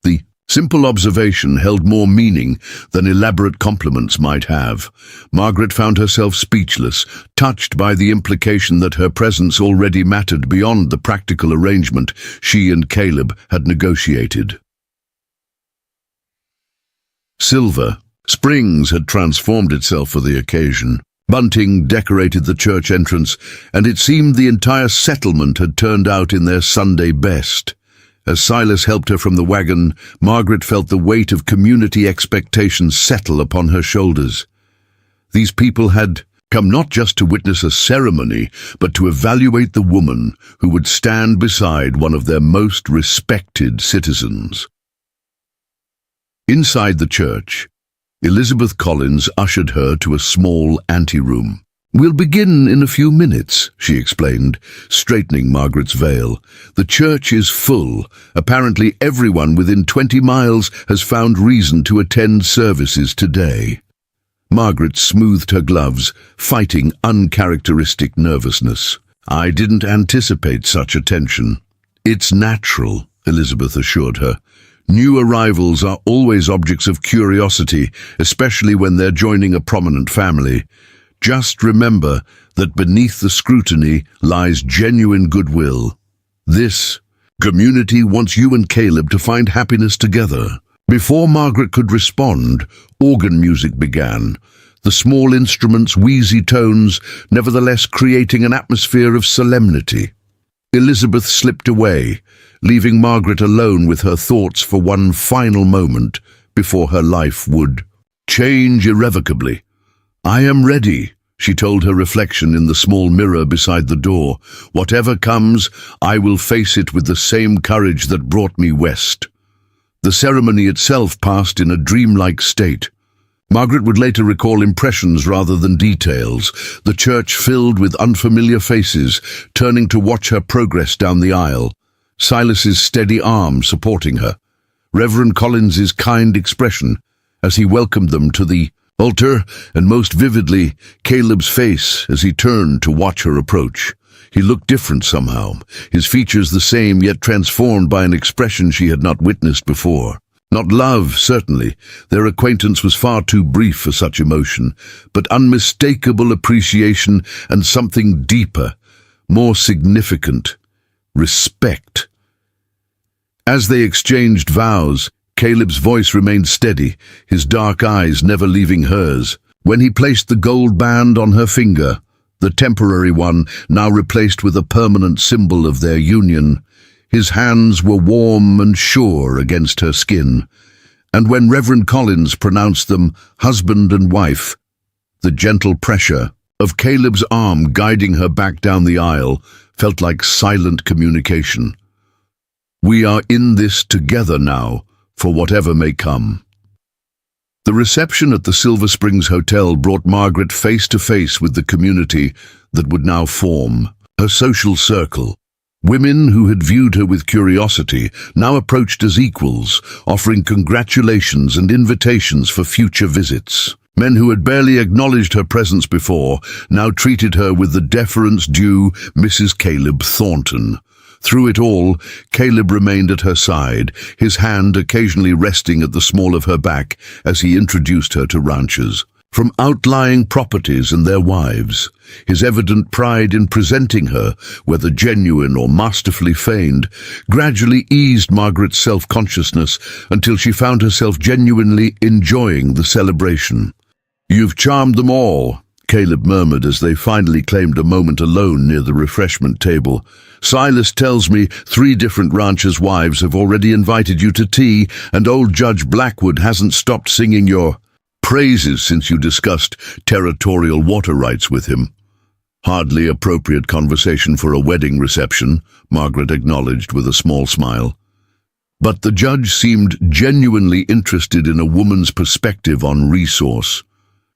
The simple observation held more meaning than elaborate compliments might have. Margaret found herself speechless, touched by the implication that her presence already mattered beyond the practical arrangement she and Caleb had negotiated. Silver Springs had transformed itself for the occasion. Bunting decorated the church entrance, and it seemed the entire settlement had turned out in their Sunday best. As Silas helped her from the wagon, Margaret felt the weight of community expectations settle upon her shoulders. These people had come not just to witness a ceremony, but to evaluate the woman who would stand beside one of their most respected citizens. Inside the church, Elizabeth Collins ushered her to a small anteroom. "We'll begin in a few minutes," she explained, straightening Margaret's veil. "The church is full. Apparently everyone within 20 miles has found reason to attend services today." Margaret smoothed her gloves, fighting uncharacteristic nervousness. "I didn't anticipate such attention." "It's natural," Elizabeth assured her. "New arrivals are always objects of curiosity, especially when they're joining a prominent family. Just remember that beneath the scrutiny lies genuine goodwill. This community wants you and Caleb to find happiness together." Before Margaret could respond, organ music began, the small instrument's wheezy tones nevertheless creating an atmosphere of solemnity. Elizabeth slipped away, leaving Margaret alone with her thoughts for one final moment before her life would change irrevocably. "I am ready," she told her reflection in the small mirror beside the door. "Whatever comes, I will face it with the same courage that brought me west." The ceremony itself passed in a dreamlike state. Margaret would later recall impressions rather than details, the church filled with unfamiliar faces, turning to watch her progress down the aisle. Silas's steady arm supporting her, Reverend Collins's kind expression as he welcomed them to the altar, and most vividly, Caleb's face as he turned to watch her approach. He looked different somehow, his features the same yet transformed by an expression she had not witnessed before. Not love, certainly. Their acquaintance was far too brief for such emotion, but unmistakable appreciation and something deeper, more significant: respect. As they exchanged vows, Caleb's voice remained steady, his dark eyes never leaving hers. When he placed the gold band on her finger, the temporary one now replaced with a permanent symbol of their union, his hands were warm and sure against her skin, and when Reverend Collins pronounced them husband and wife, the gentle pressure of Caleb's arm guiding her back down the aisle felt like silent communication. We are in this together now, for whatever may come. The reception at the Silver Springs Hotel brought Margaret face to face with the community that would now form her social circle. Women who had viewed her with curiosity now approached as equals, offering congratulations and invitations for future visits. Men who had barely acknowledged her presence before now treated her with the deference due Mrs. Caleb Thornton. Through it all, Caleb remained at her side, his hand occasionally resting at the small of her back as he introduced her to ranchers from outlying properties and their wives. His evident pride in presenting her, whether genuine or masterfully feigned, gradually eased Margaret's self-consciousness until she found herself genuinely enjoying the celebration. "You've charmed them all," Caleb murmured as they finally claimed a moment alone near the refreshment table. "Silas tells me 3 different ranchers' wives have already invited you to tea, and old Judge Blackwood hasn't stopped singing your praises since you discussed territorial water rights with him." "Hardly appropriate conversation for a wedding reception," Margaret acknowledged with a small smile. But the judge seemed genuinely interested in a woman's perspective on resource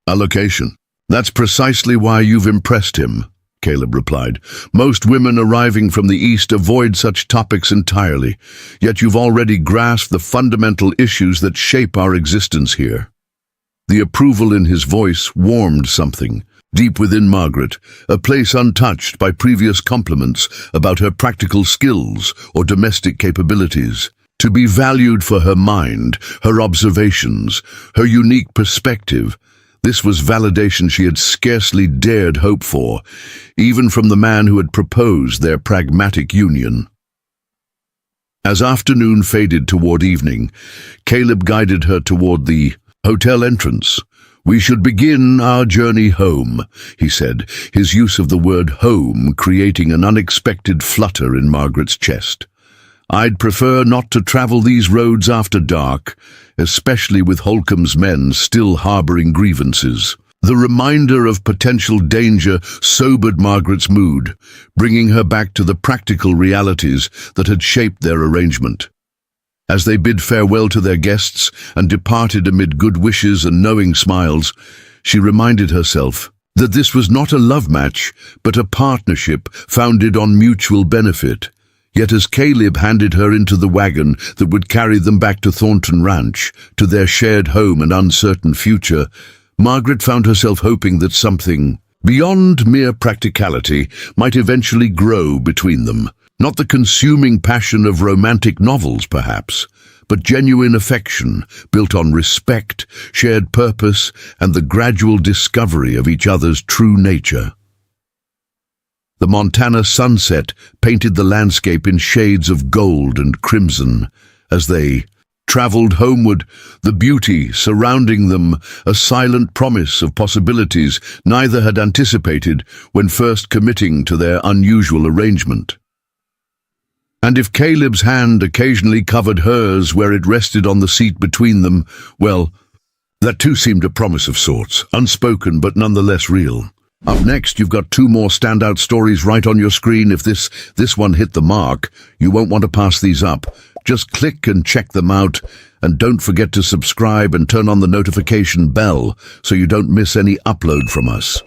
allocation. "That's precisely why you've impressed him," Caleb replied. "Most women arriving from the East avoid such topics entirely, yet you've already grasped the fundamental issues that shape our existence here." The approval in his voice warmed something deep within Margaret, a place untouched by previous compliments about her practical skills or domestic capabilities. To be valued for her mind, her observations, her unique perspective, this was validation she had scarcely dared hope for, even from the man who had proposed their pragmatic union. As afternoon faded toward evening, Caleb guided her toward the hotel entrance. "We should begin our journey home," he said, his use of the word home creating an unexpected flutter in Margaret's chest. "I'd prefer not to travel these roads after dark, especially with Holcomb's men still harboring grievances." The reminder of potential danger sobered Margaret's mood, bringing her back to the practical realities that had shaped their arrangement. As they bid farewell to their guests and departed amid good wishes and knowing smiles, she reminded herself that this was not a love match, but a partnership founded on mutual benefit. Yet as Caleb handed her into the wagon that would carry them back to Thornton Ranch, to their shared home and uncertain future, Margaret found herself hoping that something beyond mere practicality might eventually grow between them. Not the consuming passion of romantic novels, perhaps, but genuine affection built on respect, shared purpose, and the gradual discovery of each other's true nature. The Montana sunset painted the landscape in shades of gold and crimson. As they traveled homeward, the beauty surrounding them a silent promise of possibilities neither had anticipated when first committing to their unusual arrangement. And if Caleb's hand occasionally covered hers where it rested on the seat between them, well, that too seemed a promise of sorts, unspoken but nonetheless real. Up next, you've got 2 more standout stories right on your screen. If this one hit the mark, you won't want to pass these up. Just click and check them out, and don't forget to subscribe and turn on the notification bell so you don't miss any upload from us.